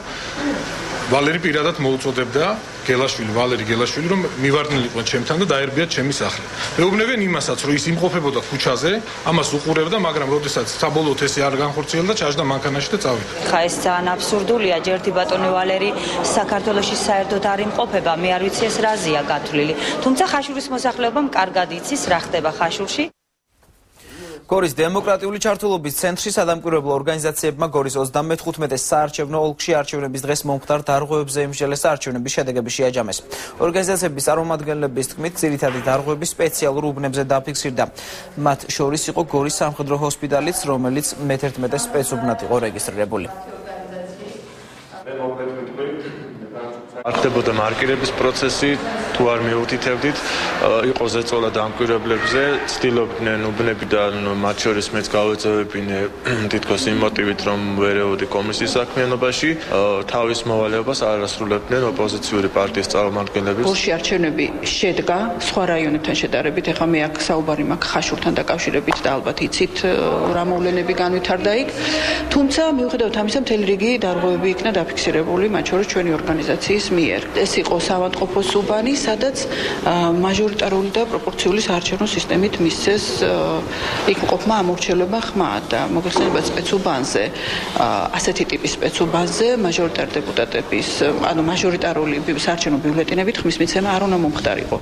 Speaker 4: ვალერი პირადად მოუწოდებდა ვალერი გელაშვილი, რომ მივარდნილიყვნენ ჩემთან და დაერბიათ ჩემი სახლი. მეუბნებიან იმასაც, რომ ის იმყოფებოდა ქუჩაზე, ამას უყურებდა, მაგრამ როდესაც საბოლოოდ ესე არ განხორციელდა, ჩაჯდა მანქანაში და წავიდა.
Speaker 23: ხა ეს ძალიან აბსურდულია, ჯერთი ბატონი ვალერი საქართველოში საერთოდ არ იმყოფება, მე არ ვიცი ეს რაზეა გათვლილი. თუმცა ხაშურის მოსახლეობამ კარგად იცის რა ხდება ხაშურში.
Speaker 2: გორის დემოკრატიული ჩართულობის ცენტრი სადამკვირვებლო ორგანიზაციებმა გორის 35 საარჩევნო ოლქში არჩევნების დღეს მომხდარ დარღვევებზე ემსჯელეს არჩევნების შედეგები შეაჯამეს. ორგანიზაციების წარმომადგენლების თქმით, ძირითადი დარღვევები სპეციალურ უბნებზე დაფიქსირდა. მათ შორის იყო გორის სამხედრო ჰოსპიტალიც, რომელიც მე-11 სპეცუბნად იყო რეგისტრირებული.
Speaker 24: არ ხდებოდა მარკირების პროცესი, თუ არ მიუთითებდით, იყო ზეწოლა დამკვირვებლებზე, ცდილობდნენ უბნებიდან, მათ შორის მეც გავეწევებინე თითქოს იმ მოტივით, რომ ვერეოდი კომისიის საქმიანობაში, თავის მოვალეობას არ ასრულებდნენ ოპოზიციური პარტიის წარმომადგენლები.
Speaker 25: გორში არჩევნები შედგა სხვა რაიონებთან შედარებით, ეხლა მე აქ საუბარი მაქვს ხაშურთან დაკავშირებით და ალბათ იცით რა მოვლენები განვითარდა იქ. თუმცა მიუხედავად ამისა, მთელი რიგი დარღვევები იქნა დაფიქსირებული, მათ შორის ჩვენი ორგანიზაციის მიერ. ეს იყო საავადმყოფოს უბანი, სადაც მაჟორიტარული და პროპორციული საარჩევნო სისტემით მისცეს იქ მყოფმა ამორჩეულობა ხმა და მოგეხსენებათ სპეცუბანზე, ასეთი ტიპის სპეცუბანზე მაჟორიტარ დეპუტატების, მაჟორიტარული საარჩევნო ბიულეტენებით ხმის მიცემა არ უნდა მომხდარიყო.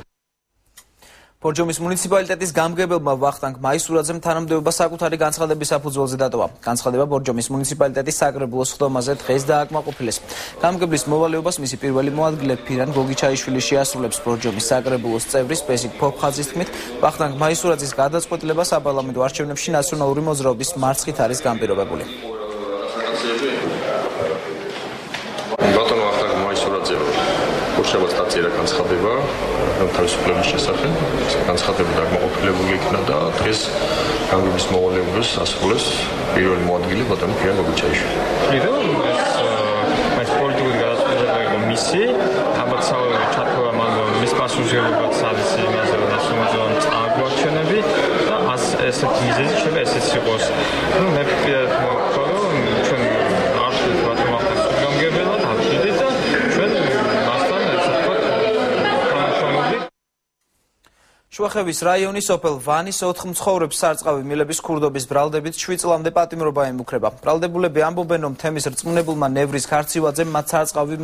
Speaker 2: ბორჯომის მუნიციპალიტეტის გამგებელმა ვახტანგ მაისურაძემ თანამდებობა საკუთარი განცხადების საფუძველზე დატოვა. განცხადება ბორჯომის მუნიციპალიტეტის საკრებულოს ხდომაზე დღეს დააკმაყოფილეს. გამგებლის მოვალეობას მისი პირველი მოადგილე ფირან გოგიჩაიშვილი შეასრულებს. ბორჯომის საკრებულოს წევრი სპესიკ ფოფხაძის თქმით, ვახტანგ მაისურაძის გადაწყვეტილება საპარლამენტო არჩევნებში ნაციონალური მოძრაობის მარცხით არის განპირობებული.
Speaker 3: ბატონო ვახტანგ მაისურაძე კურსებას დაწერა განცხადება თავისუფლების შესახებ. განცხადება დაკმაყოფილებული იქნა და დღეს გამგებლის მოვალეობას ასრულებს პირველი მოადგილე ბატონი ფირან გოგიჩაიშვილი.
Speaker 26: ეს პოლიტიკური გადაწყვეტილება იყო მისი, თამაც ჩათქვა მან მის პასუხისმგებლობაც არის იმაზე, რომ ნაციონალური წარგვარჩენები და ესეთი მიზეზი შეიძლება ესეც იყოს. მე პირადად მოვხდა, რომ ჩვენ არ ვთქვით ბატონ ვახტანგს გამგებელად აფშიდით და ჩვენ
Speaker 2: შუახევის რაიონის სოფელ ვანის 4 მცხოვრებს სარწყავი მილების ქურდობის ბრალდებით 7 წლამდე პატიმრობა ემუქრება. ბრალდებულები ამბობენ, რომ თემის რწმუნებულმა ნევრის ქარცივაძემ მათ სარწყავი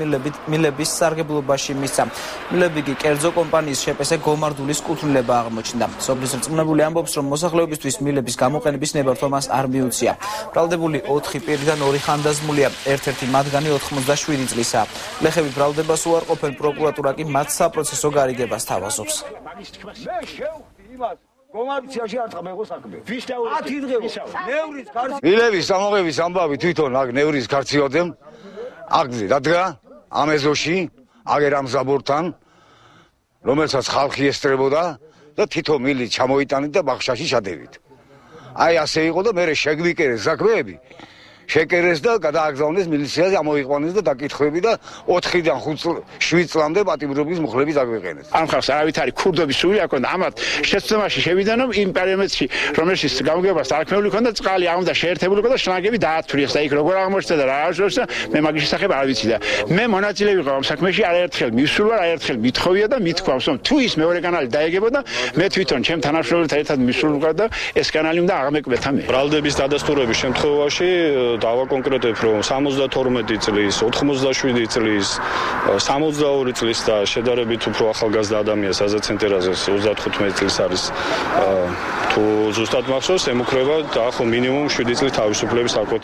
Speaker 2: მილების სარგებლობაში მისცა. მილები კი კერძო კომპანიის შეპესე გომარდულის კუთვნილება აღმოჩნდა. სოფლის რწმუნებული ამბობს, რომ მოსახლეობისთვის მილების გამოყენების ნებართვა მას არ მიუწია. ბრალდებული 4 პირიდან 2 ხანდაზმულია, ერთ-ერთი მათგანი 87 წლისაა. ლეხები ბრალდებას უარყოფენ, პროკურატურა კი მათ საპროცესო გარიგებას თავაზობს.
Speaker 27: მილების გამოყენების ამბავი თვითონ აქ ნევრის ქარცივაძემ აქზე დადგა ამ ეზოში აგერ ამ ზაბორთან, რომელსაც ხალხი ესწრებოდა და თვითონ მილი ჩამოიტანეთ და ბახშაში ჩადევით. აი ასე იყო და მე შეგვიკერეს საქმეები. შეკერეს და გადააგზავნეს მილიციაზე, ამოიყვანეს და დაკითხვები და 4-დან 7 წლამდე პატიმრობის მუხლები დაგვეყენეს.
Speaker 20: ამ ხალხს არავითარი ქურდობის სული აქ და ამათ შეცდომაში შევიდან, რომ იმ პერიოდში, რომელშიც გამგებას არქმეული ქონდა, წყალი არ უნდა შეერთებული ქონდა, შნაგები დაათვრიეს და იქ როგორ აღმოჩნდა და რა აღნიშნავს და მე მაგის შესახებ არ ვიცი და მე მონაწილე ვიყავ ამ საქმეში, არაერთხელ მისვლა, არაერთხელ მithოვია და მithქვავს, რომ თუ ის მეორე კანალი დაეგებოდა, მე თვითონ ჩემ თანამშრომელთან ერთად მისვლა და ეს კანალი უნდა აღმეკვეთა მე.
Speaker 24: ბრალდების დადასტურების შემთხვევაში დავაკონკრეტებ, რომ 72 წლის, 87 წლის, 62 წლის და შედარებით უფრო ახალგაზრდა ადამიანს აზერცენტერაზე 35 წლის არის თუ ზუსტად მახსოვს, ემუქრება დაახლოებით მინიმუმ 7 წლის თავისუფლების არქოთ.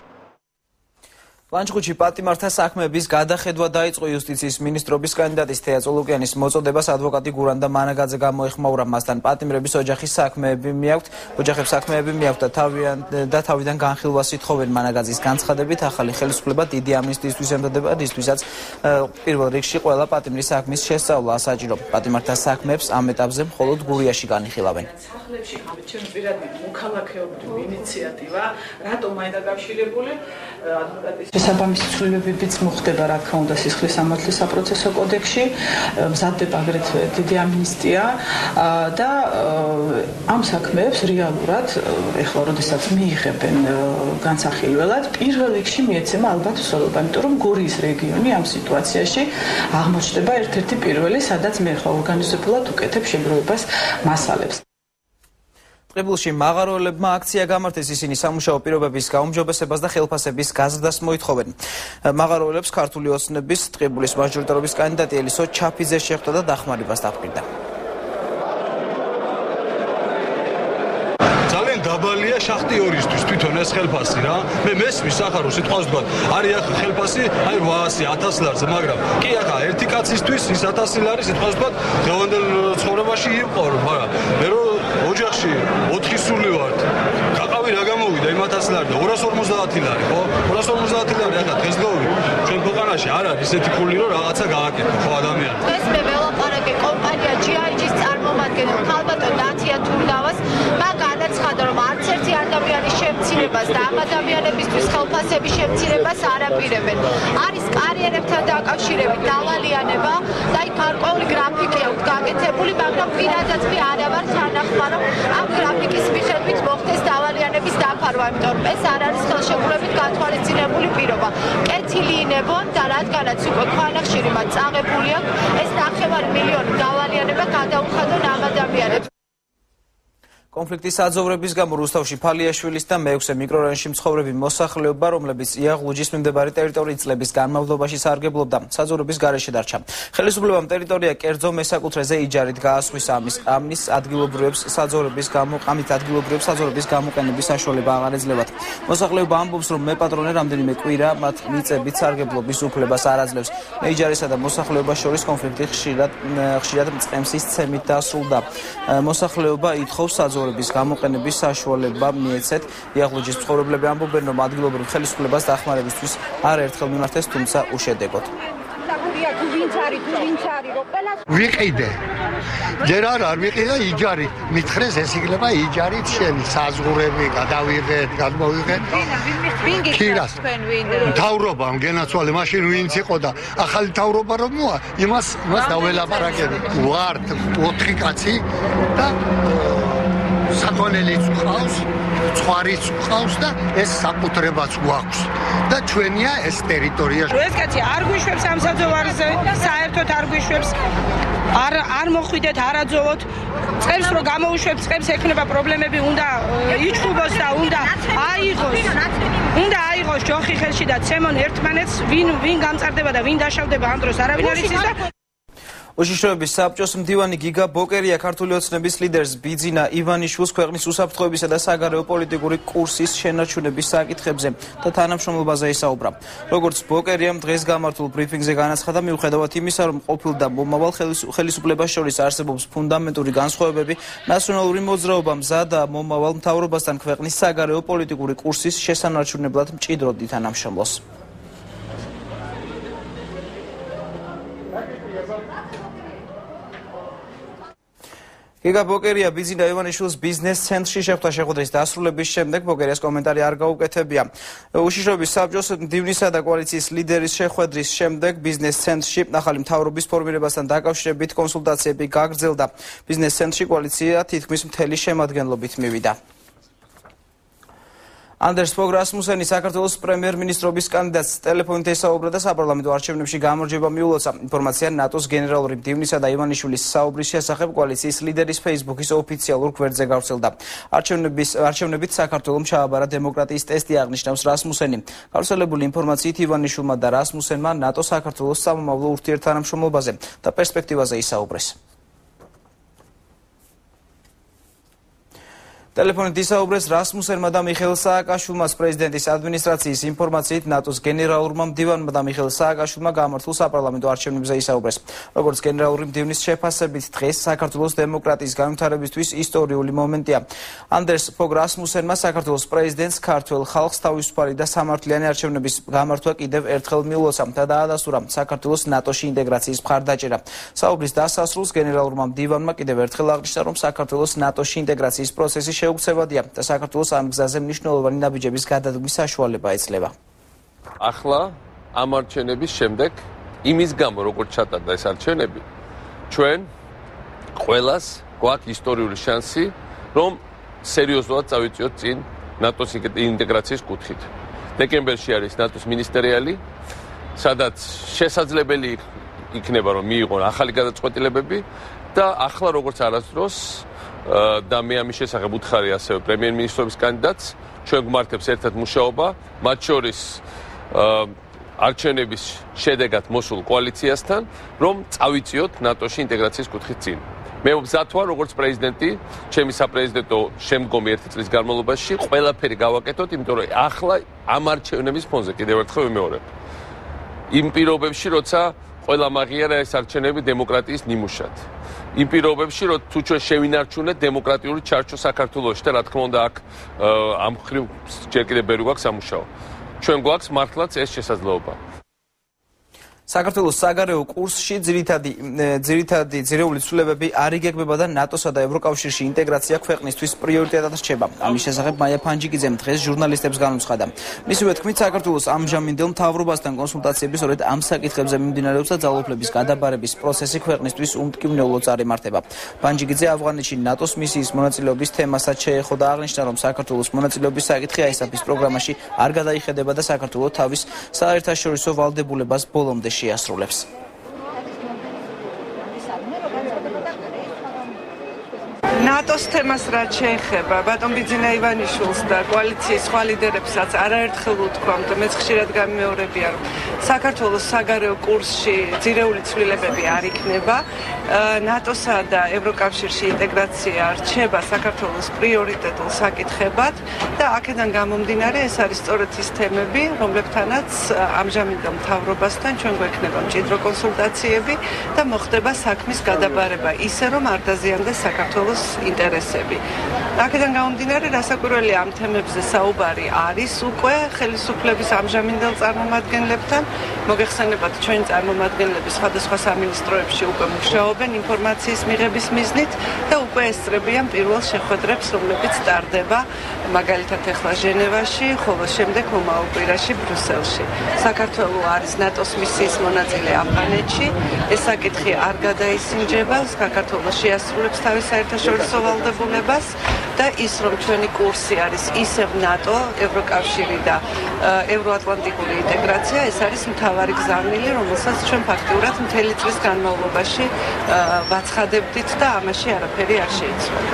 Speaker 2: ლანჩხუთში პატიმართა საქმეების გადახედვა დაიწყო იუსტიციის მინისტრობის კანდიდატის თეა წოლუკიანის მოწოდებას ადვოკატი გურანდა მანაგაძე გამოეხმაურა. მასთან პატიმრების ოჯახის საქმეები მიაქვთ და თავიდან განხილვას ითხოვენ. მანაგაძის განცხადებით ახალი ხელისუფლება დიდი ამნისტიისთვის ემზადება, რისთვისაც პირველ რიგში ყველა პატიმრის საქმის შესწავლა საჭირო. პატიმართა საქმეებს ამ ეტაპზე მხოლოდ გურიაში განიხილავენ.
Speaker 25: სახლებში ჩემს პირადი მოქალაქეობრივი ინიციატივა, რატომ აი დაკავშირებული ადვოკატის შესაბამისი ცვლილებებიც მოხდება, რა თქმა უნდა, სისხლის სამართლის საპროცესო კოდექსში, მზადდება აგრეთვე დიდი ამნისტია და ამ საქმეებს რეალურად ეხლა როდესაც მიიღებენ განსახილველად, პირველ რიგში მიეცემა ალბათ სოლობა, იმიტომ რომ გურიის რეგიონი ამ სიტუაციაში აღმოჩნდება ერთ-ერთი პირველი, სადაც მე ხა ორგანიზებულად უკეთებ შეგროვებას მასალებს.
Speaker 2: ტყიბულში მაღაროელებმა აქცია გამართეს, ისინი სამუშაო პირობების გაუმჯობესებას და ხელფასების გაზრდას მოითხოვენ. მაღაროელებს ქართული ოცნების ტყიბულის მაჟორიტარობის კანდიდატი ელისო ჩაფიძე შეხვდა და დახმარებას დაპირდა.
Speaker 5: ძალიან დაბალია შახტიორისთვის თვითონ ეს ხელფასი რა. მე მესმის ახარო სიტყვას ვთქვა, არის ახლა ხელფასი აი 800-1000 ლარზე, მაგრამ კი ახლა ერთი კაცისთვის ის 1000 ლარი სიტყვას ვთქვა დღევანდელ ცხოვრებაში იყო, მაგრამ მე რო ოჯახში 4 სული ვართ. გაყავი რა გამოვიდა იმ 1000 ლარი და 250 ლარი, ხო? 250 ლარი ახლა დღესდღეობით ჩვენ ქვეყანაში არ არის ესეთი ფული, რომ რაღაცა გააკეთო, ხო ადამიანს.
Speaker 6: ეს მე ველაპარაკე კომპანია GIG-ის წარმომადგენელ ქალბატონ ნათია თურდავას, მან განაცხადა, რომ არც ერთი ადამიანის შემცირებას და ამ ადამიანებისთვის ხელფასების შემცირებას არ აპირებენ. არის კარიერებთან დაკავშირებით დავალიანება და იქ გარკვეული გრაფიკი აქვს გაკეთებული, მაგრამ პირადად მე არა ვარ თანახმად, რომ ამ გრაფიკის მიხედვით მოხდეს დავალიანების დაფარვა, იმიტომ რომ ეს არ არის ხელშეკრულებით გათვალისწინებული პირობა. კეთილი ინებონ და რადგანაც უკვე ქვანახშირი მათ წაღებული აქვს, ეს 9 მილიონი დავალიანება გადაუხადონ ამ ადამიანებს.
Speaker 2: კონფლიქტის აძოვრების გამო რუსთავში ფალიაშვილის და მე-6 მიკრორაიონში მცხოვრები მოსახლეობა, რომლებიც იაღლუჯის მიმდებარე ტერიტორიით წლების განმავლობაში სარგებლობდა, საძოვრების გარეშე დარჩა. ხელისუფლებამ ტერიტორია კერძო მესაკუთრეზე იჯარით გაასხვის ამის ადგილობრივებს საძოვრების გამოყენების საშუალება აღარ ეძლებათ. მოსახლეობა ამბობს, რომ მეპატრონე რამდენიმე კვირა მათ მიწებით სარგებლობის უფლებას არ აძლევს. მეიჯარისა და მოსახლეობას შორის კონფლიქტი ხშირად მწყემსის ცემით დასრულდა. მოსახლეობა ითხოვს საძოვრების გამოყენების საშუალება მიეცეთ. იაღლუჯის მცხოვრებლები ამბობენ, რომ ადგილობრივ ხელისუფლებას დახმარებისთვის არაერთხელ მიმართეს, თუმცა უშედეგოდ.
Speaker 18: ვიყიდე. ჯერ არ ვიყიდე იჯარი. მითხრეს ეს იქნება იჯარით შენი საზღურები გადავიღეთ, გადმოვიღეთ. ქირას. მთავრობამ გენაცვალე მაშინ ვინც იყო და ახალი მთავრობა რომ მოა, იმას დაველაპარაკები. ვართ 4 კაცი და საკონელიც ყავს, ცხვარიც ყავს და ეს საკუთრებაც გვაქვს და ჩვენია ეს ტერიტორია.
Speaker 7: ეს კაცი არ გვიშვებს ამ საძოვარზე, საერთოდ არ გვიშვებს. არ მოხვიდეთ, არ აძოვოთ. წელს რო გამოუშვებს, წელს ექნება პრობლემები, უნდა იჩხუბოს და უნდა აიღოს ჯოხი ხელში და ცემონ ერთმანეთს, ვინ გამწარდება და ვინ დაშავდება ამ დროს, არავინ არ იცის და
Speaker 2: უშიშროების საბჭოს მდივანი გიგა ბოკერია ქართული ოცნების ლიდერს ბიძინა ივანიშვილს ქვეყნის უსაფრთხოებისა და საგარეო პოლიტიკური კურსის შენარჩუნების საკითხებზე და თანამშრომლობაზე ისაუბრა. როგორც ბოკერიამ დღეს გამართულ ბრიფინგზე განაცხადა, მიუხედავად იმისა, რომ ყოფილ და მომავალ ხელისუფლებას შორის არსებობს ფუნდამენტური განსხვავებები, ნაციონალური მოძრაობა მზადაა მომავალ მთავრობასთან ქვეყნის საგარეო პოლიტიკური კურსის შესანარჩუნებლად მჭიდროდ ითანამშრომლოს. გიგა ბოკერია ბიძინა ივანიშვილს ბიზნეს ცენტრში შეხვდა. შეხვედრის დასრულების შემდეგ ბოკერიას კომენტარი არ გაუკეთებია. უშიშროების საბჭოს მდივნისა და კოალიციის ლიდერის შეხვედრის შემდეგ ბიზნეს ცენტრში ახალი მთავრობის ფორმირებასთან დაკავშირებით კონსულტაციები გაგრძელდა. ბიზნეს ცენტრში კოალიცია თითქმის მთელი შემადგენლობით მივიდა. ანდერს ფოგ რასმუსენი საქართველოს პრემიერ-მინისტრობის კანდიდატს ტელეფონით ესაუბრა და საპარლამენტო არჩევნებში გამარჯვება მიულოცა. ინფორმაცია ნატოს გენერალური მდივნისა და ივანიშვილის საუბრის შესახებ კოალიციის ლიდერის Facebook-ის ოფიციალურ გვერდზე გავრცელდა. არჩევნებით საქართველოს ჩააბარა დემოკრატიის ტესტი აღნიშნავს რასმუსენი. გავრცელებული ინფორმაციით ივანიშვილმა და რასმუსენმა ნატო-საქართველოს სამომავლო ურთიერთთანამშრომლობაზე და პერსპექტივაზე ისაუბრეს. Telefonით ისაუბრეს რასმუსენმა და მიხეილ სააკაშვილმა პრეზიდენტის ადმინისტრაციის ინფორმაციით ნატოს გენერალურმა მდივანმა და მიხეილ სააკაშვილმა გამართულ საპარლამენტო არჩევნებზე ისაუბრეს. Როგორც გენერალური მდივნის შეფასებით დღეს საქართველოს დემოკრატიის განვითარებისთვის ისტორიული მომენტია. ანდერს ფოგ რასმუსენმა საქართველოს პრეზიდენტს ქართველ ხალხს თავისუფალი და სამართლიანი არჩევნების გამართვა კიდევ ერთხელ მიულოცა და დაადასტურა საქართველოს ნატოში ინტეგრაციის მხარდაჭერა. საუბრის დასასრულს გენერალურმა მდივანმა კიდევ ერთხელ აღნიშნა, რომ საქართველოს ნატოში ინტეგრაციის პროცესი შეუცებადია და საქართველოს ამ გზაზე მნიშვნელოვანი ნაბიჯების გადადგმის საშუალება ეძლევა.
Speaker 1: ახლა ამ არჩევნების შემდეგ იმის გამო როგორც ჩატარდა ეს არჩევნები, ჩვენ ყველას გვაქვს ისტორიული შანსი, რომ სერიოზულად წავიწიოთ წინ ნატოს ინტეგრაციის კუთხით. დეკემბერში არის ნატოს მინისტერიალი, სადაც შესაძლებელი იქნება რომ მიიღონ ახალი გადაწყვეტილებები და ახლა როგორც არასდროს და მე ამის შესახებ უთხარი ასევე პრემიერ-მინისტრობის კანდიდატს, ჩვენ გვმართებს ერთად მუშაობა, მათ შორის არჩევნების შედეგად მოსულ კოალიციასთან, რომ წავიწიოთ ნატოში ინტეგრაციის კუთხით წინ. მე ვბზად ვარ როგორც პრეზიდენტი, ჩემი საპრეზიდენტო შემდგომი 1 წლის განმავლობაში ყველაფერი გავაკეთოთ, იმიტომ რომ ახლა ამ არჩევნების ფონზე კიდევ ერთხელ ვიმეორებ. იმ პირობებში, როცა ყველა მაღიარა ეს არჩევნები დემოკრატიის ნიმუშად. იმ პირობებში, რომ თუ ჩვენ შევინარჩუნეთ დემოკრატიული ჩარჩო საქართველოში და რა თქმა უნდა აქ ამ ხრივ ჯერ კიდევ ბევრი გვაქვს სამუშაო. ჩვენ გვაქვს მართლაც ეს შესაძლებლობა. საქართველოს საგარეო კურსში ძირითადი ძირეული ცვლილებები არ იგეგმება და ნატოსა და ევროკავშირში ინტეგრაცია ქვეყნისთვის პრიორიტეტად რჩება. ამის შესახებ მაია ფანჯიკიძემ დღეს ჟურნალისტებს განუცხადა. მისივე თქმით, საქართველოს ამჟამინდელ მთავრობასთან კონსულტაციები სწორედ ამ საკითხებზე მიმდინარეობს და ძალაუფლების გადაბარების პროცესი ქვეყნისთვის უმტკივნეულოდ წარიმართება. ფანჯიკიძე ავღანეთში ნატოს მისიის მონაწილეობის თემასაც შეეხო და აღნიშნა, რომ საქართველოს მონაწილეობის საკითხი ISAF-ის პროგრამაში არ გადაიხედება და საქართველო თავის საერთაშორისო ვალდებულებას ბოლომდე შეასრულებს.
Speaker 8: ნატოს თემას რაც შეეხება ბატონ ბიძინა ივანიშვილს და კოალიციის სხვა ლიდერებსაც არაერთხელ უთქვამთ და მეც ხშირად გამიმეორებია, რომ საქართველოს საგარეო კურსში ძირეული ცვლილებები არ იქნება. ნატოსა და ევროკავშირში ინტეგრაცია რჩება საქართველოს პრიორიტეტულ საკითხებად და აქედან გამომდინარე ეს არის სწორედ ის თემები, რომლებთანაც ამჟამინდელ მთავრობასთან ჩვენ გვექნება მჭიდრო კონსულტაციები და მოხდება საქმის გადაბარება ისე, რომ არ დაზიანდეს საქართველოს ინტერესები. აქედან გამომდინარე, რასაკვირველია ამ თემებზე საუბარი არის უკვე ხელისუფლების ამჟამინდელ წარმომადგენლებთან. მოგეხსენებათ, ჩვენი წარმომადგენლები სხვადასხვა სამინისტროებში უკვე მუშაობენ ინფორმაციის მიღების მიზნით და უკვე ესწრებიან პირველ შეხვედრებს, რომლებიც ტარდება მაგალითად ახლა ჟენევაში, ხოლო შემდეგ მომავალ კვირაში ბრიუსელში. საქართველო არის ნატოს მისიის მონაწილე ავღანეთში. ეს საკითხი არ გადაისინჯება, საქართველო შეასრულებს თავის საერთაშორისო ვალდებულებას და ის, რომ ჩვენი კურსი არის ისევ ნატო, ევროკავშირი და ევროატლანტიკური ინტეგრაცია, ეს არის მთავარი გზავნილი, რომელსაც ჩვენ ფაქტიურად მთელი წლის განმავლობაში ვაცხადებდით და ამაში არაფერი არ შეიცვალა.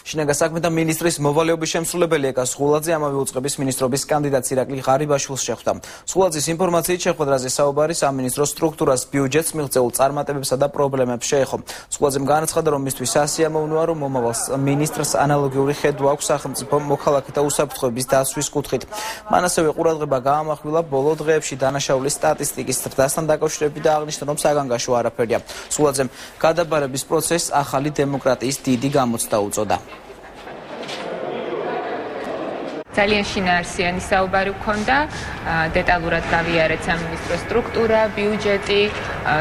Speaker 2: შინაგან საქმეთა მინისტრის მოვალეობის შემსრულებელი ეკა სხულაძე ამავე უწყების მინისტრობის კანდიდატ ირაკლი ღარიბაშვილს შეხვდა. სხულაძის ინფორმაციით შეხვედრაზე საუბარი სამინისტრო სტრუქტურას, ბიუჯეტს, მიღწეულ წარმატებებსა და პრობლემებს შეეხო. სხულაძემ განაცხადა, რომ მისთვის სასიამოვნოა, რომ მომავალ მინისტრს ანალოგიური ხედვა აქვს სახელმწიფო მოქალაქეთა უსაფრთხოების დაცვის კუთხით. მან ასევე ყურადღება გაამახვილა ბოლო დღეებში დანაშაულის სტატისტიკის ზრდასთან დაკავშირებით და აღნიშნა, რომ საგანგაშო არაფერია. სხულაძემ გადაბარების პროცესს ახალი დემოკრატიის დიდი გამოცდა უწოდა.
Speaker 9: ძალიან შინაარსიანი საუბარი გქონდა, დეტალურად გავიარეთ სამინისტრო სტრუქტურა, ბიუჯეტი,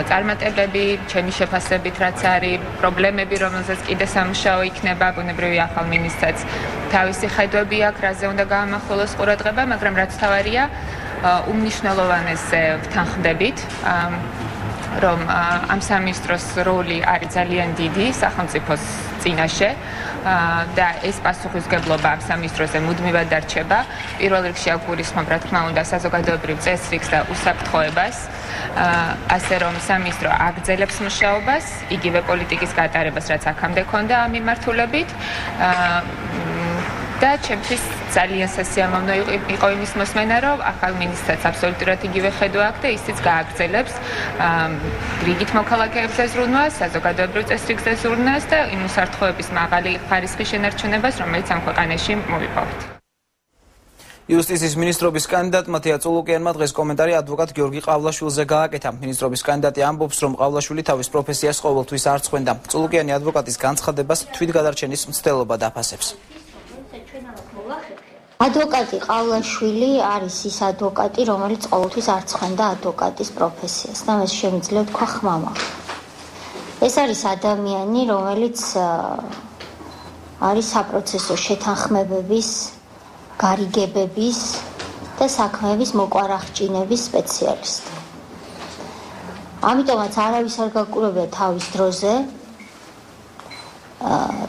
Speaker 9: წარმატებები, ჩემი შეფასებით რაც არის, პრობლემები, რომელზეც კიდე სამუშაო იქნება, ბუნებრივი ახალ მინისტრს თავისი ხედვები აქვს, რაზე უნდა გაამახვილოს ყურადღება, მაგრამ რაც თავარია, უმნიშვნელოვანესზე ვთანხმდებით, რომ ამ სამინისტროს როლი არის ძალიან დიდი სახელმწიფოს წინაშე და ეს პასუხისმგებლობა ამ სამინისტროზე მუდმივად დარჩება. პირველ რიგში აგულისხმობ, რა თქმა უნდა, საზოგადოებრივ წესრიგს და უსაფრთხოებას, ასე რომ სამინისტრო აგრძელებს მუშაობას, იგივე პოლიტიკის გატარებას, რაც აქამდე ქონდა ამ მიმართულებით. და ჩემთვის ძალიან სასიამოვნო იყო იმის მოსმენა, რომ ახალ მინისტრს აბსოლუტურად იგივე ხედვა აქვს და ისიც გააგრძელებს რიგით მოქალაქეებზე ზრუნვას, საზოგადოებრივ წესრიგზე ზრუნვას და იმ უსაფრთხოების მაღალი ხარისხის შენარჩუნებას, რომელიც ამ ქვეყანაში მოვიპოვეთ.
Speaker 2: იუსტიციის მინისტრობის კანდიდატ მათია წულუკიანმა დღეს კომენტარი ადვოკატ გიორგი ყავლაშვილზე გააკეთა. მინისტრობის კანდიდატი ამბობს, რომ ყავლაშვილი თავის პროფესიას ყოველთვის არ წყვენდა. წულუკიანი ადვოკატის განცხადებას თვითგადარჩენის მცდელობა დაფასებს.
Speaker 10: ადვოკატი ყავლაშვილი არის ის ადვოკატი, რომელიც ყოველთვის არ წყვენდა ადვოკატის პროფესიას და მას შემიძლია თქვა ხმამა. ეს არის ადამიანი, რომელიც არის საპროცესო შეთანხმებების, გარიგებების და საქმეების მოკვარახჭინების სპეციალისტი. ამიტომაც არავის არ გაკურებია თავის დროზე,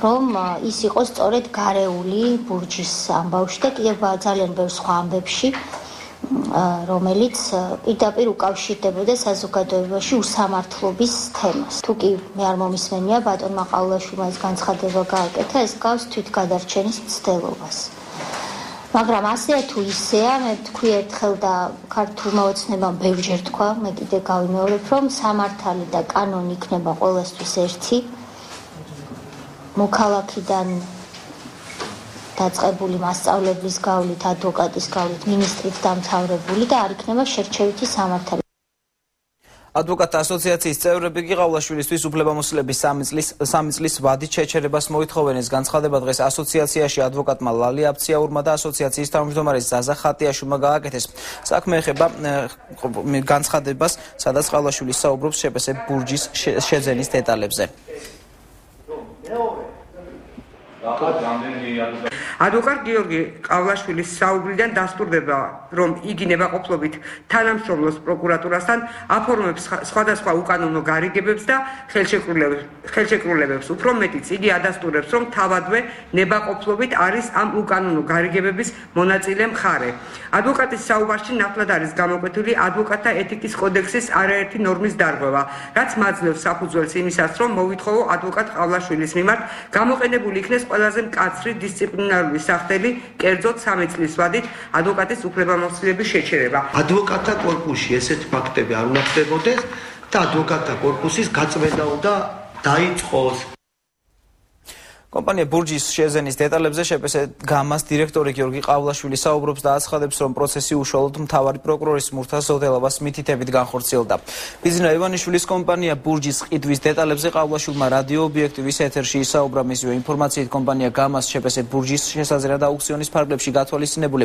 Speaker 10: რომ ის იყოს სწორედ გარეული ბურჯის ამბავში და კიდევ ძალიან ბევრ სხვა ამბებში, რომელიც პირდაპირ უკავშირდებოდა საზოგადოებაში უსამართლობის თემას. თუ კი მე არ მომისმენია ბატონმა ყავლაშვილმა ეს განცხადება გააკეთა, ეს გავს თვითგადარჩენის მცდელობას. მაგრამ ასეა თუ ისეა, მე თქვი ერთხელ და ქართულმა ოცნებამ ბევრჯერ თქვა, მე კიდე გავიმეორებ, რომ სამართალი და კანონი იქნება ყველასთვის ერთი. მოქალაქიდან დაწყებული მასწავლებლის გავლით, ადვოკატის გავლით, მინისტრით დამთავრებული და არ იქნება შერჩევითი სამართალი.
Speaker 2: ადვოკატთა ასოციაციის წევრები კი ყავლაშვილისთვის უფლებამოსილების 3 წლის ვადით შეჩერებას მოითხოვენ. ეს განცხადება დღეს ასოციაციაში ადვოკატმა ლალი აბციაურმა და ასოციაციის თავმჯდომარის ზაზა ხატიაშვილმა გააკეთეს. საქმე ეხება განცხადებას, სადაც ყავლაშვილი საუბრობს შპს ბურჯის შეძენის დეტალებზე.
Speaker 11: ადვოკატ გიორგი ყავლაშვილის საუბრიდან დასტურდება, რომ იგი ნებაყოფლობით თანამშრომლობს პროკურატურასთან, აფორმებს სხვადასხვა უკანონო გარიგებებს და ხელშეკრულებებს. უფრო მეტიც, იგი ადასტურებს, რომ თავადვე ნებაყოფლობით არის ამ უკანონო გარიგებების მონაწილე მხარე. ადვოკატის საუბარში ნათლად არის გამოკვეთილი ადვოკატთა ეთიკის კოდექსის არაერთი ნორმის დარღვევა, რაც მაძლევს საფუძველს იმისას, რომ მოვითხოვო ადვოკატ ყავლაშვილის მიმართ გამოყენებული იქნეს ყველაზე მკაცრი დისციპლინარული სახელი, კერძოდ 3 წლის ვადით ადვოკატის უფლებამოსილების შეჩერება.
Speaker 12: ადვოკატთა კორპუსში ესეთი ფაქტები არ უნდა ხდებოდეს და ადვოკატთა კორპუსის გაწმენდა უნდა დაიწყოს.
Speaker 2: კომპანია ბურჯის შეძენის დეტალებზე შპს გამას დირექტორი გიორგი ყავლაშვილი საუბრობს და აცხადებს, რომ პროცესი უშუალოდ მთავარი პროკურორის მურთა ზოდელავას მითითებით განხორციელდა. ბიზნა ივანიშვილის კომპანია ბურჯის ყიდვის დეტალებზე ყავლაშვილმა რადიო ობიექტივის ეთერში ისაუბრა. მისივე ინფორმაციით კომპანია გამას შპს ბურჯის შესაძლებლად აუქციონის ფარგლებში გათვალისწინებული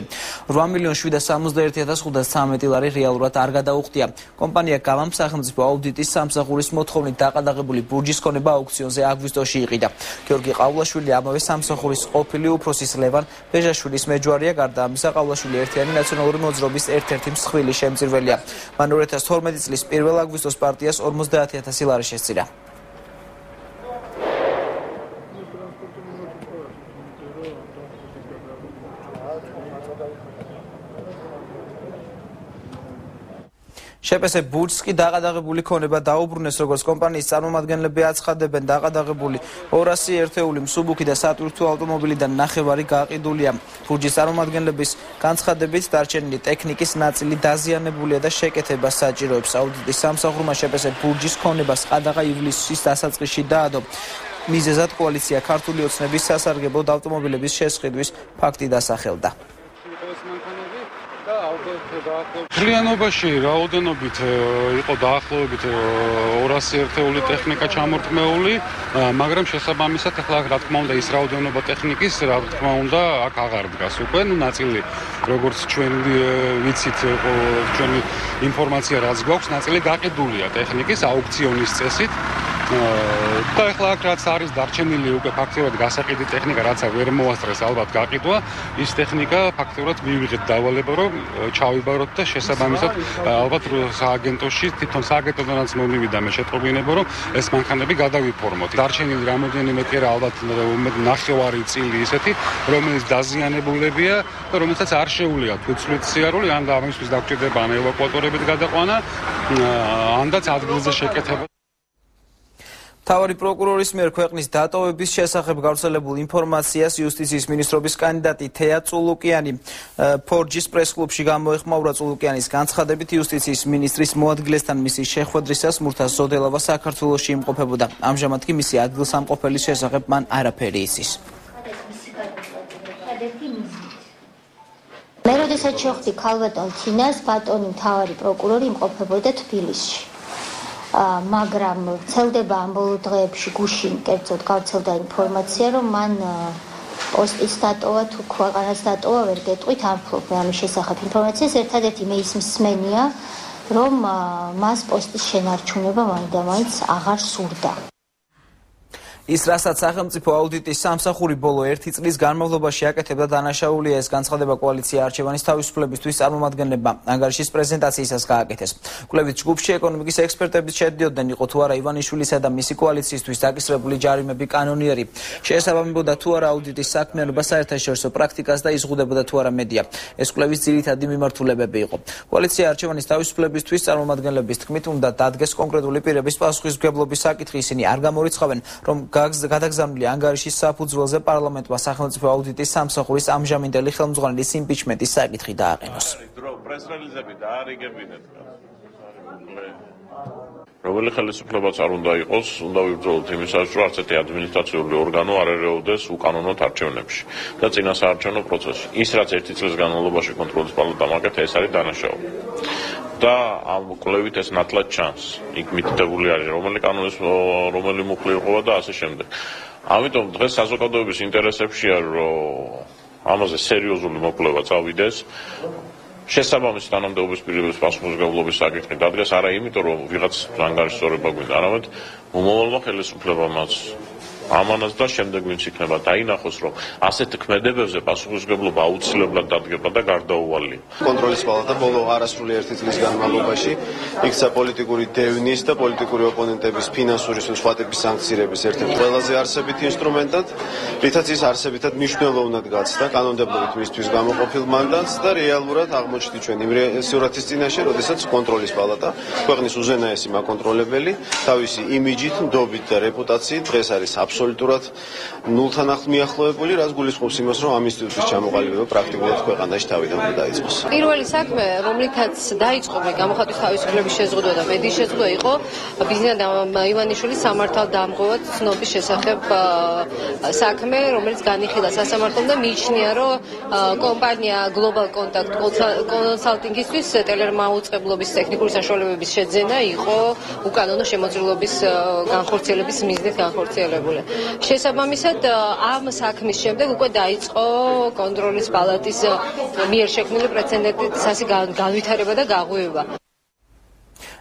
Speaker 2: 8,751,513 ლარი რეალურად არ გადაუხდია. კომპანია გამამ სახელმწიფო აუდიტის სამსახურის მოთხოვნით დაყადაღებული ბურჯის ქონება აუქციონზე აგვისტოში იყიდა. გიორგი ყავლაშვილი ამავე სამსახურის ყოფილი უფროსის ლევან ბეჟაშვილის მეჯვარია. გარდა ამისა, ყავლაშვილი ერთიანი ნაციონალური მოძრაობის ერთ-ერთი მსხვილი შემწირველია. მან 2012 წლის 1 აგვისტოს პარტიას 50,000 ლარი შესწირა. შპს ბურჯს კი დაყადაღებული ქონება დაუბრუნეს, როგორც კომპანიის წარმომადგენლები აცხადებენ. დაყადაღებული 200 ერთეული მსუბუქი და სატვირთო ავტომობილიდან ნახევარი გაყიდულია. ბურჯის წარმომადგენლების განცხადებით, დარჩენილი ტექნიკის ნაწილი დაზიანებულია და შეკეთებას საჭიროებს. აუდიტის სამსახურმა შპს ბურჯის ქონებას ყადაღა ივლისის დასაწყისში დაადო. მიზეზად კოალიცია ქართული ოცნების სასარგებლოდ ავტომობილების შესყიდვის ფაქტი დასახელდა.
Speaker 13: მთლიანობაში რაოდენობით იყო დაახლოებით 200 ერთეული ტექნიკა ჩამორთმეული, მაგრამ შესაბამისად ახლა რა თქმა უნდა ის რაოდენობა ტექნიკის რა თქმა უნდა აქ აღარ დგას უკვე, ნაწილი როგორც ჩვენ ვიცით, ჩვენი ინფორმაცია რაც გვაქვს, ნაწილი გაყიდულია ტექნიკის აუქციონის წესით. და ახლა აქ რაც არის დარჩენილი უკვე ფაქტიურად გასაყიდი ტექნიკა, რაც ვერ მოასწრეს ალბათ გაყიდვა, ის ტექნიკა ფაქტიურად მივიღეთ დავალება, რომ ჩავიბაროთ და შესაბამისად ალბათ სააგენტოში, თვითონ სააგენტოდანაც მომივიდა მე შეტყობინება, რომ ეს მანქანები გადავიფორმოთ. დარჩენილი რამოდენიმე კი არა ალბათ ნახევარი წილი ისეთი, რომელიც დაზიანებულებია და რომელსაც არ შეუძლია თვითმფრინავ სიარული, ან და ამისთვის დაგჭირდება ან ევაკუატორებით გადაყვანა, ანდაც ადგილზე შეკეთება.
Speaker 2: მთავარი პროკურორის მიერ ქვეყნის დატოვების შესახებ გავრცელებულ ინფორმაციას იუსტიციის მინისტრობის კანდიდატი თეა წულუკიანი ფორჯის პრეს-კლუბში გამოეხმაურა. წულუკიანის განცხადებით იუსტიციის მინისტრის მოადგილესთან მისი შეხვედრისას მურთაზ ზოდელავა საქართველოში იმყოფებოდა. ამჟამად კი მისი ადგილსამყოფელის შესახებ მან არაფერი იცის.
Speaker 10: მე როდესაც შევხვდი ქალბატონ თინას, ბატონი მთავარი პროკურორი იმყოფებოდა თბილისში. მაგრამ ვრცელდება ამ ბოლო დღეებში გუშინ კერძოდ გავრცელდა ინფორმაცია, რომ მან პოსტის დატოვა თუ ქვეყანას დატოვა, ვერ გეტყვით, არ ვფლობ ამის შესახებ ინფორმაციას. ერთადერთი მე ის მსმენია, რომ მას პოსტის შენარჩუნება მაინდამაინც აღარ სურდა.
Speaker 2: ის რასაც სახელმწიფო აუდიტის სამსახური ბოლო 1 წლის განმავლობაში აკეთებდა დანაშაულია ეს განცხადება კოალიცია არჩევანის თავისუფლებისთვის წარმომადგენლებმა ანგარიშის პრეზენტაციისას გააკეთეს. კვლევით ჯგუფში ეკონომიკის ექსპერტები შედიოდნენ იყო თუ არა ივანიშვილისა და მისი კოალიციისთვის დაკისრებული ჯარიმები კანონიერი. შეესაბამებოდა თუ არა აუდიტის საქმიანობა საერთაშორისო პრაქტიკას და იზღუდებოდა თუ არა მედია. ეს კვლევის ძირითადი მიმართულებები იყო. კოალიცია არჩევანის თავისუფლებისთვის წარმომადგენლების თქმით უნდა დადგეს კონკრეტული პირების პასუხისმგებლობის საკითხი. ისინი არ გამორიცხავენ, რომ გადაგზავნილი ანგარიშის საფუძველზე პარლამენტმა სახელმწიფო აუდიტის სამსახურის ამჟამინდელი ხელმძღვანელის იმპიჩმენტის საკითხი დააყენოს.
Speaker 14: რომელი ხელისუფლებაც არ უნდა იყოს, უნდა ვიბრძოლოთ იმისათვის, რომ არც ერთი ადმინისტრაციული ორგანო არ ერეოდეს უკანონოდ არჩევნებში და წინასაარჩევნო პროცესში. ის რაც 1 წლის განმავლობაში კონტროლის პალატამ აკეთა, ეს არის დანაშაული. და ამ კვლევით ეს ნათლად ჩანს. იქ მითითებული არის რომელი კანონის რომელი მუხლი იყვება და ასე შემდეგ. ამიტომ დღეს საზოგადოების ინტერესებშია, რომ ამაზე სერიოზული მოკვლევა წავიდეს. შესაბამისი თანამდებობის პირების პასუხისმგებლობის საკითხი დადგეს, არა იმიტომ, რომ ვიღაც ანგარიშის სწორება გვინდა, არამედ მომავალმა ხელისუფლებამაც ამანაც და შემდეგ ვინც იქნება დაინახოს, რომ ასეთ ქმედებებზე პასუხისმგებლობა აუცილებლად დადგება და გარდაუვალია.
Speaker 15: კონტროლის პალატა ბოლო არასრული 1 წლის განმავლობაში იქცა პოლიტიკური დევნის და პოლიტიკური ოპონენტების ფინანსური სხვა ტიპის სანქციების ერთ-ერთ ყველაზე არსებითი ინსტრუმენტად, რითაც ის არსებითად მნიშვნელოვნად გაცდა კანონმდებლობით მისთვის გამოყოფილ მანდატს და რეალურად აღმოჩნდა ჩვენ იმ სურათის წინაშე, როდესაც კონტროლის პალატა ქვეყნის უზენაესი მაკონტროლებელი თავისი იმიჯით, ნდობით და რეპუტაციით დღეს არის აბსოლუტურად ნულთან მიახლოებული, რაც გულისხმობს იმას, რომ ამ ინსტიტუტის ჩამოყალიბება პრაქტიკულად ქვეყანაში თავიდან უნდა დაიწყოს.
Speaker 16: პირველი საქმე, რომლითაც დაიწყო გამოხატვის თავისუფლების შეზღუდვა და მედიის შეზღუდვა იყო ბიზნეს ივანიშვილის სამართალდამღობა ცნობის შესახებ საქმე, რომელიც განიხილა სასამართლომ და მიიჩნია, რომ კომპანია Global Contact Consulting-ისთვის ტელემაუწყებლობის ტექნიკური საშუალებების შეძენა იყო უკანონო შემოწირულობის განხორციელების მიზნით განხორციელებული. შესაბამისად ამ საქმის შემდეგ უკვე დაიწყო კონტროლის პალატის მიერ შექმნილი პრეცედენტის ასი განვითარება და გაღვივება.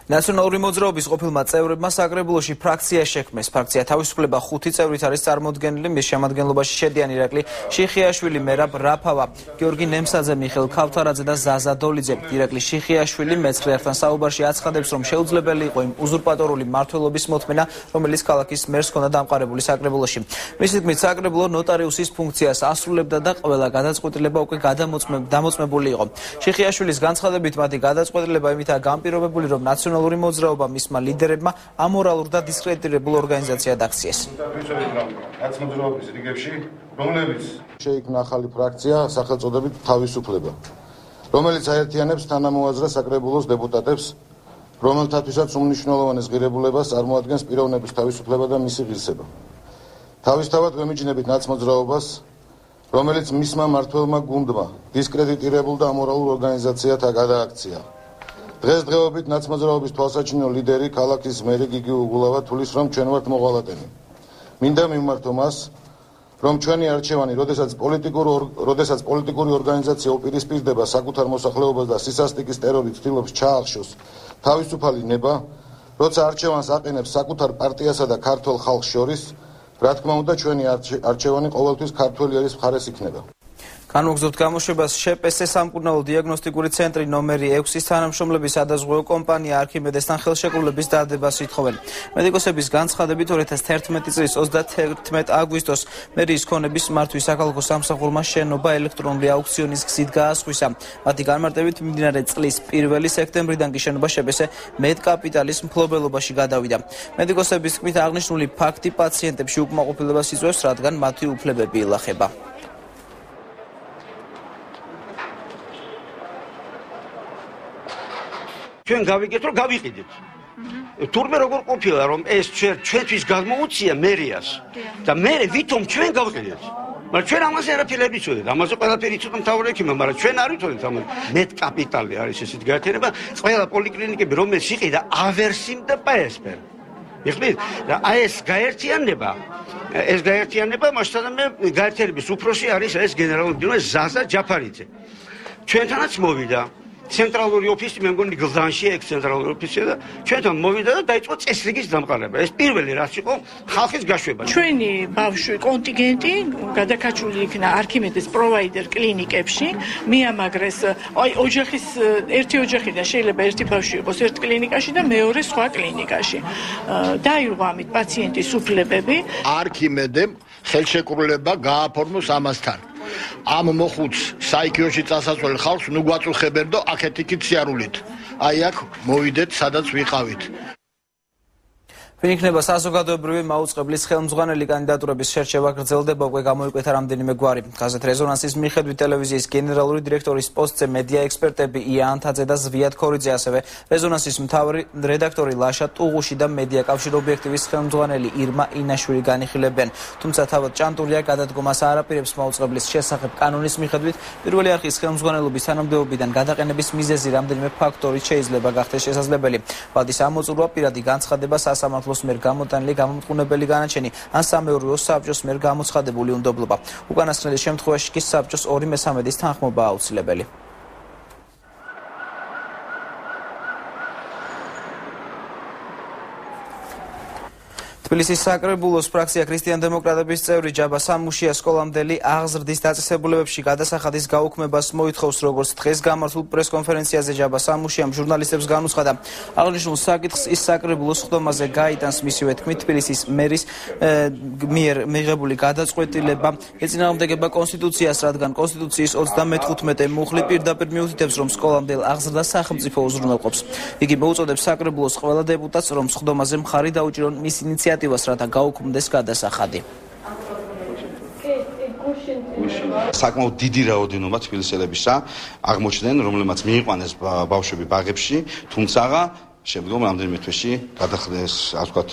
Speaker 2: ნაციონალური მოძრაობის ყოფილმა წევრებმა საკრებულოში ფრაქცია შექმნეს. ფრაქცია თავისუფლება 5 წევრით არის წარმოდგენილი. მის შემადგენლობაში შედიან ირაკლი შიხიაშვილი, მერაბ რაფავა, გიორგი ნემსაძე, მიხეილ ქავთარაძე და ზაზა დოლიძე. ირაკლი შიხიაშვილი მეცხრეებთან საუბარში აცხადებს, რომ შეუძლებელი იყო იმ უზურპატორული მმართველობის მოთმენა, რომელიც ქალაქის მერს ჰქონდა დამყარებული საკრებულოში. მისი თქმით, საკრებულო ნოტარიუსის ფუნქციას ასრულებდა და ყველა გადაწყვეტილება უკვე დამოწმებული იყო. შიხიაშვილის განცხადებით, მათი გადაწყვეტილება იმითაა განპირობებული, რომ ნაციონალური მოძრაობა მისმა ლიდერებმა ამორალურ და დისკრედიტებულ ორგანიზაციად აქციეს.
Speaker 17: ნაციონალობის რიგებში, რომლებიც შეიქმნა ახალი ფრაქცია სახელწოდებით თავისუფლება, რომელიც აერთიანებს თანამოაზრე საკრებულოს დეპუტატებს, რომელთათვისაც უმნიშვნელოვანეს ღირებულებას წარმოადგენს პიროვნების თავისუფლება და მისი ღირსება. თავისთავად ვემიჯნებით ნაცმოძრაობას, რომელიც მისმა მმართველმა გუნდმა დისკრედიტირებულ და ამორალურ ორგანიზაციად გადააქცია. დღესდღეობით ნაცმოძრაობის თვალსაჩინო ლიდერი ქალაქის მერი გიგი უგულავა თulis, რომ ჩვენ ვართ მოღალატენი. მინდა მიმართო მას, რომ ჩვენი არჩევანი, როდესაც პოლიტიკური ორგანიზაცია უპირისპირდება საკუთარ მოსახლეობას და სისასტიკის ტერორით ცდილობს ჩაახშოს თავისუფალი ნება, როცა არჩევანს აყენებს საკუთარ პარტიასა და ქართველ ხალხს შორის, რა თქმა უნდა, ჩვენი არჩევანი ყოველთვის ქართველი არის მხარეს იქნება.
Speaker 2: განვაგრძობთ გამოშვებას შპს სამკურნალო დიაგნოსტიკური ცენტრი ნომერი 6-ის თანამშრომლების სადაზღვევო კომპანია არქიმედესთან ხელშეკრულების დადებას ითხოვენ. მედიკოსების განცხადებით 2011 წლის 31 აგვისტოს მერიის ქონების მართვის საქალაქო სამსახურმა შენობა ელექტრონული აუქციონის გზით გაასხვისა. მათი განმარტებით მიმდინარე წლის 1 სექტემბრიდან კი შენობა შპს მედკაპიტალის მფლობელობაში გადავიდა. მედიკოსების თქმით აღნიშნული ფაქტი პაციენტებში უკმაყოფილებას იწვევს, რადგან მათი უფლებები ილახება.
Speaker 3: ჩვენ გავიგეთ რომ გავიყიდეთ. თურმე როგორ ყოფილა რომ ეს ჩვენთვის გამოუწია მერიას და მე ვითომ ჩვენ გავყიდეთ. მაგრამ ჩვენ ამაზე არაფერი არ ვიცოდეთ. ამაზე ყველაფერი იცოდა მთავარი ექიმი, მაგრამ ჩვენ არ ვიცოდეთ ამაზე. მედკაპიტალი არის ესეთი გაერთიანება, ყველა პოლიკლინიკები რომელიც იყიდა ავერსიმ და პაესპერ. ეხლით და ეს გაერთიანება მასშტაბად გაერთიანების უფროსი არის ეს გენერალური მდივანი ზაზა ჯაფარიძე. ჩვენთანაც მოვიდა ცენტრალური ოფისი, მე მგონი გლდანშია ეგ ცენტრალური ოფისი და ჩვენთან მოვიდა და დაიწყო წესრიგის დამყარება. ეს პირველი რაც იყო ხალხის გაშვება.
Speaker 25: ჩვენი ბავშვი კონტინგენტი გადაკაჩული იქნა არქიმედეს პროვაიდერ კლინიკებში, მიამაგრეს ერთი ოჯახიდან შეიძლება ერთი ბავშვი იყოს ერთ კლინიკაში და მეორე სხვა კლინიკაში. დაირღვა ამით პაციენტის უფლებები.
Speaker 4: არქიმედემ ხელშეკრულება გააფორმოს ამასთან. ამ მოხუც საიქიოში წასასვლელ ხალხს ნუ გვაწუხებერდო აქეთ-იქით სიარულით. აი აქ მოვიდეთ, სადაც ვიყავით.
Speaker 2: ვინ იქნება საზოგადოებრივი მაუწყებლის ხელმძღვანელი კანდიდატურების შერჩევა გრძელდება უკვე გამოიკვეთა რამდენიმე გვარი. გაზეთ რეზონანსის მიხედვით ტელევიზიის გენერალური დირექტორის პოსტზე მედია ექსპერტები ია ანთაძე და ზვიად ქორიძე, ასევე რეზონანსის მთავარი რედაქტორი ლაშა ტუღუში და მედია კავშირ ობიექტივის ხელმძღვანელი ირმა ინაშვილი განიხილებენ. თუმცა თავად ჭანტურია გადადგომას არაპირებს მაუწყებლის შესახებ. კანონის მიხედვით პირველი არხის ხელმძღვანელობის თანამდებობიდან გადაყენების მიზეზი რამდენიმე ფაქტორით შეიძლება გახდეს შესაძლებელი. ვადის ამოწურვა, პირადი განცხადება, სასამართლო მიერ გამოტანილი გამომტყუნებელი განაჩენი ან სამეურვეო საბჭოს მიერ გამოცხადებული უნდობლობა. უკანასკნელი შემთხვევაში კი საბჭოს 2/3 თანხმობა აუცილებელი. თბილისის საკრებულოს ფრაქცია ქრისტიან-დემოკრატების წევრი ჯაბა სამუშია სკოლამდელი აღზრდის დაწესებულებებში გადასახადის გაუქმებას მოითხოვს, როგორც დღეს გამართულ პრესკონფერენციაზე ჯაბა სამუშიამ ჟურნალისტებს განუცხადა. აღნიშნულ საკითხს ის საკრებულოს ხდომაზე გაიტანს, მისივე თქმით, თბილისის მერის მიერ მიღებული გადაწყვეტილება ეწინააღმდეგება კონსტიტუციას, რადგან კონსტიტუციის 35 მუხლი პირდაპირ მიუთითებს, რომ სკოლამდელ აღზრდას სახელმწიფო უზრუნველყოფს. იგი მოუწოდებს საკრებულოს ყველა დეპუტატს, რომ სხდომაზე მხარი დაუჭირონ მის ინიციატივას, რათა გაუქმდეს გადასახადი.
Speaker 19: საკმაოდ დიდი რაოდენობა თბილისელებისა აღმოჩნდნენ, რომლებმაც მიიყვანეს ბავშვები ბაღებში, თუმცა შემდგომ რამდენიმე თვეში გადახდეს, ასე ვთქვათ,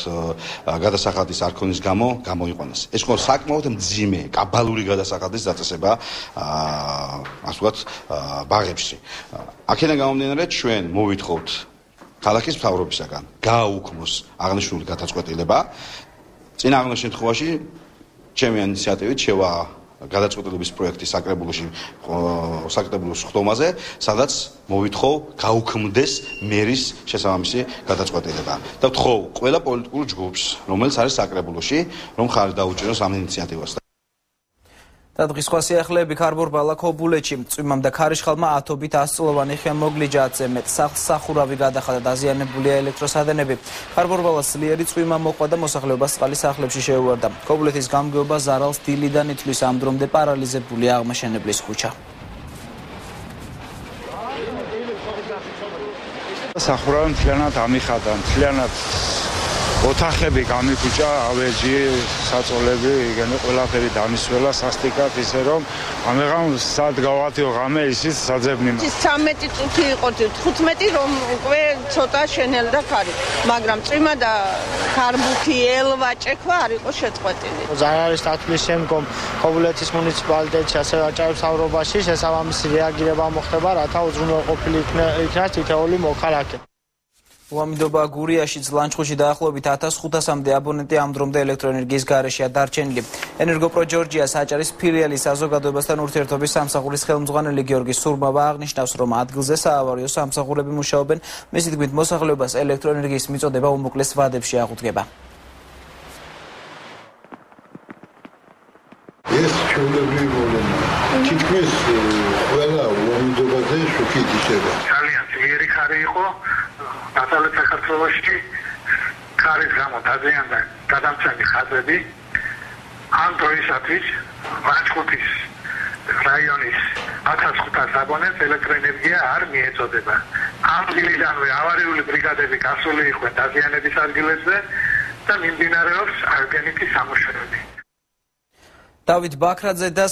Speaker 19: გადასახადის არქონის გამო გამოიყვანეს. ეს იყო საკმაოდ მძიმე, კაბალური გადასახადის დაწესება, ასე ვთქვათ, ბაღებში. აქედან გამომდინარე, ჩვენ მოვითხოვთ ქალაქის მთავრობისაგან გააუქმოს აღნიშნული გადაწყვეტილება. წინა აღნიშნულ შემთხვევაში ჩემი ინიციატივით შევა გადაწყვეტილების პროექტი საკრებულოს ხდომაზე, სადაც მოვითხოვ გაუქმდეს მერის შესაბამისი გადაწყვეტილება. და ვთხოვ ყველა პოლიტიკურ ჯგუფს, რომელიც არის საკრებულოში, რომ ხარი დაუჭიროს ამ ინიციატივას.
Speaker 2: და დღის სხვა სიახლეები ქარბორბალა ქობულეთში წვიმამ და ქარიშხალმა ათობით 100-წლოვანი ხემოგლიჯა აწემეთ. სახლს სახურავი გადახადა, დაზიანებულია ელექტროსადენები. ქარბორბალას ძლიერი წვიმა მოყვა და მოსახლეობას წყალი სახლებში შეუვარდა. ქობულეთის გამგეობა ზარალს დილიდან ითვლის, ამ დრომდე პარალიზებულია აღმაშენებლის ქუჩა.
Speaker 20: სახურავი მთლიანად ამიხადა, მთლიანად ოთახები გამიკუჭა, ავეჯი, საწოლები, იგივე ყველაფერი დამისველა სასტიკად, ისე რომ ამეღამ სად გავათიო ღამე ისიც საძებნი.
Speaker 8: 13 წუთი იყო, 15 რომ უკვე ცოტა შენელდა ქარი, მაგრამ წვიმა და ქარბუქი ელვა ჭექვა არ იყო შეწყვეტილი.
Speaker 21: ზარალის დათვლის შემდგომ ქობულეთის მუნიციპალიტეტში, ასევე აჭარის მთავრობაში შესაბამისი რეაგირება მოხდება, რათა უზრუნველყოფილი იქნას თითოეული მოქალაქე.
Speaker 2: უამიდობა გურიაში ლანჩხუთში დაახლოებით 1500-მდე აბონენტი ამ დრომდე ელექტროენერგიის გარეშეა დარჩენილი. ენერგოპრო ჯორჯიას აჭარის ფილიალის საზოგადოებასთან ურთიერთობის სამსახურის ხელმძღვანელი გიორგი სურმავა აღნიშნავს, რომ ადგილზე საავარიო სამსახურები მუშაობენ. მისი თქმით, მოსახლეობას ელექტროენერგიის მიწოდება უმოკლეს ვადებში აღუდგება.
Speaker 17: ეს ჩვეულებრივი პრობლემაა. თითქმის ყველა უამიდობაზე შუქი ითიშება.
Speaker 5: ძალიან ძლიერი ხარი იყო დასავლეთ საქართველოში ხარის გამო დაზიანდა გადამცემი ხაზები ამ დროისათვის მაჩხუთის რაიონის 1500 აბონენტს ელექტროენერგია არ მიეწოდება. ამ დილიდანვე ავარიული ბრიგადები გასული იყვნენ დაზიანების ადგილებზე და მიმდინარეობს არგენიკის სამუშაოები.
Speaker 2: დავით ბაქრაძე და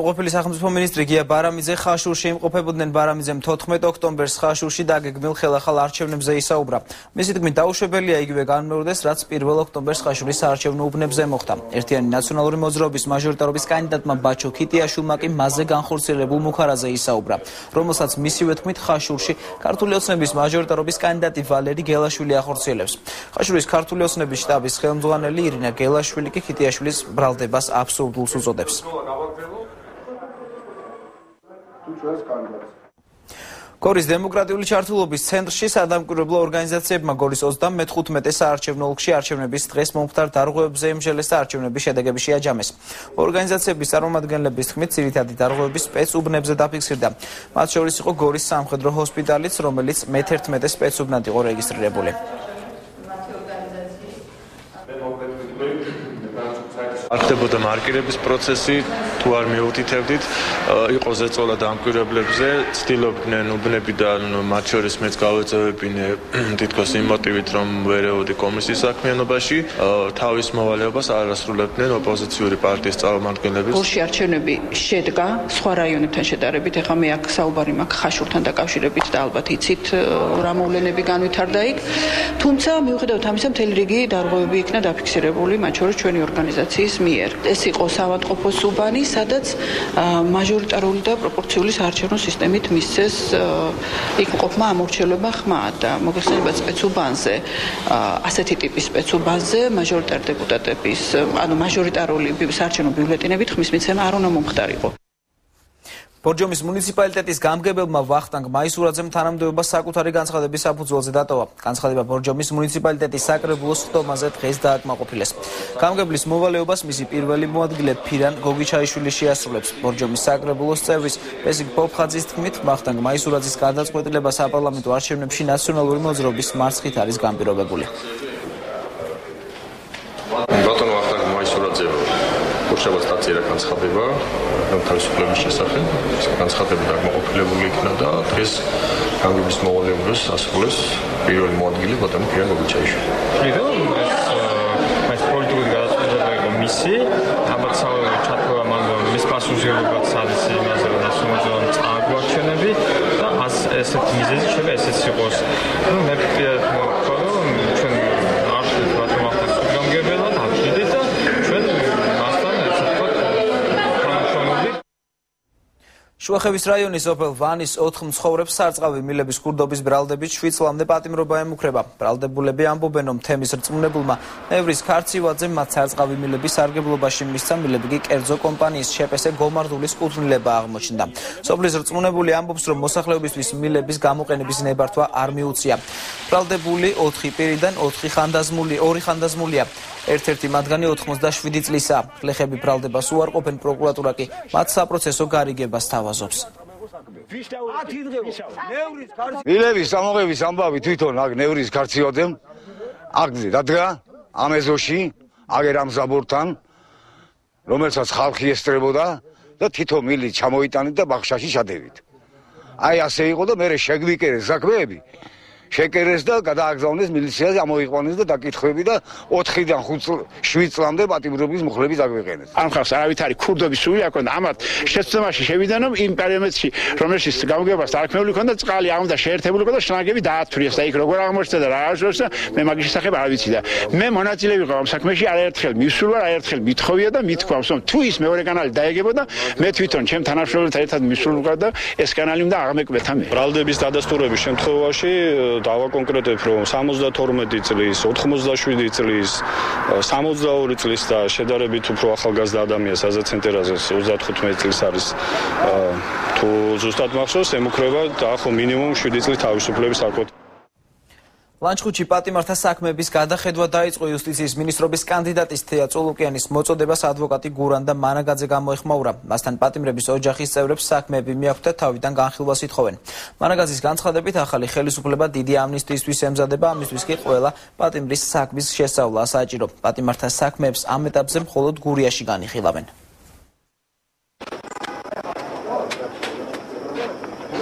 Speaker 2: ყოფილი სახელმწიფო მინისტრი გია ბარამიძე ხაშურში იმყოფებოდნენ. ბარამიძემ 14 ოქტომბერს ხაშურში დაგეგმილ ხელახალ არჩევნებზე ისაუბრა. მისი თქმით დაუშვებელია იგივე განმეორდეს, რაც 1 ოქტომბერს ხაშურის საარჩევნო უბნებზე მოხდა. ერთიანი ნაციონალური მოძრაობის მაჟორიტარობის კანდიდატმა ბაჩო ქიტიაშვილმა კი მასზე განხორციელებულ მუხარაზე ისაუბრა, რომელსაც მისივე თქმით ხაშურში ქართული ოცნების მაჟორიტარობის კანდიდატი ვალერი გელაშვილი ახორციელებს. ხაშურის ქართული ოცნების შტაბის ხელმძღვანელი ირინა გელაშვილი კი ქიტიაშვილის ბრალდებას აბსურდ უწოდებს. გორის დემოკრატიული ჩართულობის ცენტრში სადამკვირვებლო ორგანიზაციებმა გორის 35 საარჩევნო ოლქში არჩევნების დღეს მომხდარ დარღვევებზე ემჟელეს და არჩევნების შედეგები შეაჯამეს. ორგანიზაციების წარმომადგენლების თქმით, ძირითადი დარღვევები სპეცუბნებზე დაფიქსირდა. მათ შორის იყო გორის სამხედრო ჰოსპიტალიც, რომელიც მე-11 სპეცუბნად იყო რეგისტრირებული.
Speaker 6: არ ხდებოდა მარკირების პროცესი, თუ არ მიუთითებდით, იყო ზეწოლა დამკვირვებლებზე, ცდილობდნენ უბნებიდან, მათ შორის მეც გავეწევებინე თითქოს იმ მოტივით, რომ ვერეოდი კომისიის საქმიანობაში, თავის მოვალეობას არ ასრულებდნენ ოპოზიციური პარტიის წარმომადგენლები.
Speaker 25: გორში არჩევნები შედგა სხვა რაიონებთან შედარებით, ეხლა მე აქ საუბარი მაქვს ხაშურთან დაკავშირებით და ალბათ იცით რა მოვლენები განვითარდა იქ. თუმცა მიუხედავად ამისა, მთელი რიგი დარღვევები იქნა დაფიქსირებული, მათ შორის ჩვენი ორგანიზაციის მიერ. ეს იყო საავადმყოფოს უბანი, სადაც მაჟორიტარული და პროპორციული საარჩევნო სისტემით მისცეს იქ მყოფმა ამორჩეულება ხმა და მოგეხსენებათ სპეცუბანზე, ასეთი ტიპის სპეცუბანზე მაჟორიტარ დეპუტატების, ანუ მაჟორიტარული საარჩევნო ბიულეტენებით ხმის მიცემა არ უნდა მომხდარიყო. ბორჯომის მუნიციპალიტეტის გამგებელმა ვახტანგ მაისურაძემ თანამდებობა საკუთარი განცხადების საფუძველზე დატოვა. განცხადება ბორჯომის მუნიციპალიტეტის საკრებულოს ხდომაზე დღეს დააკმაყოფილეს. გამგებლის მოვალეობას მისი პირველი მოადგილე ფირან გოგიჩაიშვილი შეასრულებს. ბორჯომის საკრებულოს წევრის პესიკ პოპხაძის თქმით, ვახტანგ მაისურაძის გადაწყვეტილება საპარლამენტო არჩევნებში ნაციონალური მოძრაობის მარცხით არის განპირობებული.
Speaker 22: ბატონო ვახტანგ მაისურაძე გუშინაც დაწერა განცხადება თავისუფლების შესახებ. განცხადება დაკმაყოფილებული იქნა და დღეს გამგებლის მოვალეობას ასრულებს პირველი მოადგილე ბატონო ფირან გოგიჩაიშვილი.
Speaker 23: ეს პოლიტიკური გადაწყვეტილება იყო მისი, ალბათ ჩათვალა მან მის პასუხისმგებლობაც არის იმაზე, რომ ნაციონალურ წააგვარჩენები და ესეთი მიზეზი შეიძლება ესეც იყოს. მე პირადად მოვხდა, რომ ჩვენ არ ვხდით ბატონო ვახტანგს გამგებელად, აფშიდით და ჩვენ
Speaker 2: შუახევის რაიონის ოფელ ვანის 4 მცხოვრებს სარწყავი მილების ქურდობის ბრალდებით 7 წლამდე პატიმრობა ემუქრება. ბრალდებულები ამბობენ, რომ თემის რწმუნებულმა ნევრის ქარცივაძემ მათ სარწყავი მილების სარგებლობაში მისცა, მილები კი კერძო კომპანიის შეპესე გომარდულის კუთვნილება აღმოჩნდა. სოფლის რწმუნებული ამბობს, რომ მოსახლეობისთვის მილების გამოყენების ნებართვა არ მიუწია. ბრალდებული 4 პირიდან 2 ხანდაზმულია. ერთ-ერთი მათგანი 87 წლისაა. გლეხები ბრალდებას უარყოფენ, პროკურატურა კი მათ საპროცესო გარიგებას თავაზობს.
Speaker 24: მილების ამოღების ამბავი თვითონ აქ ნევრის ქარცივაძემ აქზე დადგა ამ ეზოში, აგერ ამ ზაბორთან, რომელსაც ხალხი ესწრებოდა და თითო მილი ჩამოიტანეთ და ბახშაში ჩადევით. აი ასე იყო და მე შეგვიკერეს საქმეები. შეკერეს და გადააგზავნეს მილიციაზე, ამოიყვანეს და დაკითხვები და 4-დან 7 წლამდე პატიმრობის მუხლების აგვიყენეს.
Speaker 20: ამ ხალხს არავით არის ქურდობის სული აქ და ამათ შეცდომაში შევიდნენ, რომ იმ პერიოდში, რომელშიც გამგებას არქმეული ქონდა, წყალი არ უნდა შეერთებული ქონდა, შლანგები დაათვრიეს და იქ როგორ აღმოჩნდა და რა აღშორს და მე მაგის შესახებ არ ვიცი და მე მონაწილე ვიყავ ამ საქმეში, არაერთხელ მივსულ ვარ, არაერთხელ მithოვია და მithქვავს, რომ თუ ის მეორე კანალი დაეგებოდა, მე თვითონ ჩემ თანამშრომელთან ერთად მივსულ ვიყავ და ეს კანალი უნდა აღმეკვეთა მე.
Speaker 26: ბრალდების დადასტურების შემთხვევაში დავაკონკრეტებ, რომ 72 წლის, 87 წლის, 62 წლის და შედარებით უფრო ახალგაზრდა ადამიანს აზერცენტერაზე 35 წლის არის თუ ზუსტად მახსოვს, ემუქრება დაახლოებით მინიმუმ 7 წლის თავისუფლების აკუთვნილება.
Speaker 2: ლანჩხუთში პატიმართა საქმეების გადახედვა დაიწყო იუსტიციის მინისტრობის კანდიდატის თეა წულუკიანის მოწოდებას ადვოკატი გურანდა მანაგაძე გამოეხმაურა. მასთან პატიმრების ოჯახის წევრებს საქმეები მიაქვთ და თავიდან განხილვას ითხოვენ. მანაგაძის განცხადებით ახალი ხელისუფლება დიდი ამნისტიისთვის ემზადება, ამისთვის კი ყველა პატიმრის საქმის შესწავლაა საჭირო. პატიმართა საქმეებს ამ ეტაპზე მხოლოდ გურიაში განიხილავენ.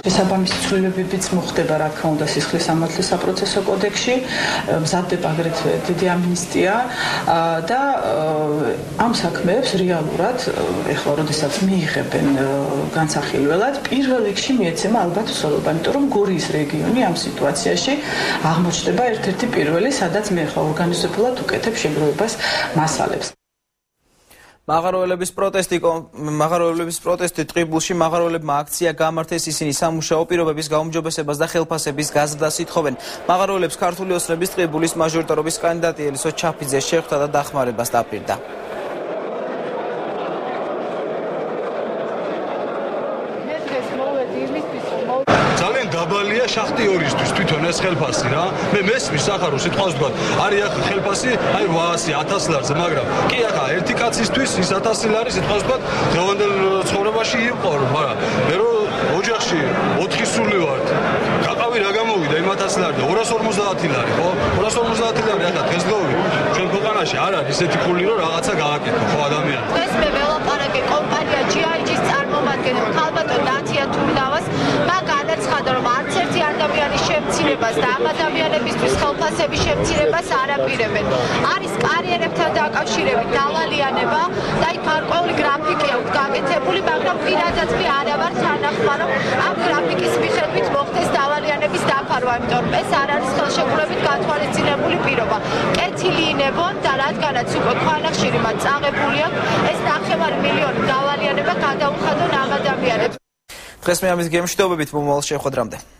Speaker 25: შესაბამისი ცვლილებებიც მოხდება, რა თქმა უნდა, სისხლის სამართლის საპროცესო კოდექსში, მზადდება აგრეთვე დიდი ამნისტია და ამ საქმეებს რეალურად ეხლა როდესაც მიიღებენ განსახილველად, პირველ რიგში მიეცემა ალბათ სოლობა, იმიტომ რომ გურიის რეგიონი ამ სიტუაციაში აღმოჩნდება ერთ-ერთი პირველი, სადაც მე ახლა ორგანიზებულად უკეთებ შეგროვებას მასალებს. მაღაროელების პროტესტი ტყიბულში მაღაროელებმა აქცია გამართეს, ისინი სამუშაო პირობების გაუმჯობესებას და ხელფასების გაზრდას ითხოვენ. მაღაროელებს ქართული ოცნების ტყიბულის მაჟორიტარობის კანდიდატი ელისო ჩაფიძე შეხვდა და დახმარებას დაპირდა.
Speaker 1: დაბალია შახტიორისთვის თვითონ ეს ხელფასი რა. მე მესმის სახარო სიტყვას ვთქვა. არის ახლა ხელფასი, აი 800-1000 ლარზე, მაგრამ კი ახლა ერთი კაცისთვის ის 1000 ლარი სიტყვას ვთქვა, დღევანდელ ცხოვრებაში იყო, მაგრამ მე რო ოჯახში 4 სული ვართ. გაყავი რა გამოვიდა იმ 1000 ლარი და 250 ლარი, ხო? 250 ლარი ახლა დღესდღეობით ჩვენ ქვეყანაში არ არის ესეთი ფული, რომ რაღაცა გააკეთო, ხო ადამიანს.
Speaker 7: ეს მე ველაპარაკე კომპანია GIG-ის წარმომადგენელ ქალბატონ დათია თურდავას, მაგრამ განაცხადა, რომ არც ერთი ადამიანის შემცირებას და ამ ადამიანებისთვის ხელფასების შემცირებას არ აპირებენ. არის კარიერებთან დაკავშირებით დავალიანება და იქ გარკვეული გრაფიკი აქვს გაკეთებული, მაგრამ პირადად მე არა ვარ თანახმა, რომ ამ გრაფიკის მიხედვით მოხდეს დავალიანების დაფარვა, იმიტომ რომ ეს არ არის ხელშეკრულებით გათვალისწინებული პირობა. კეთილი ინებონ და რადგანაც უკვე ქვანახშირი მათ წაღებული აქვს, ეს 9 მილიონი დავალიანება გადაუხადონ ამ ადამიანებს.
Speaker 2: დღეს მე ამის გემშვიდობებით მომავალ შეხვედრამდე.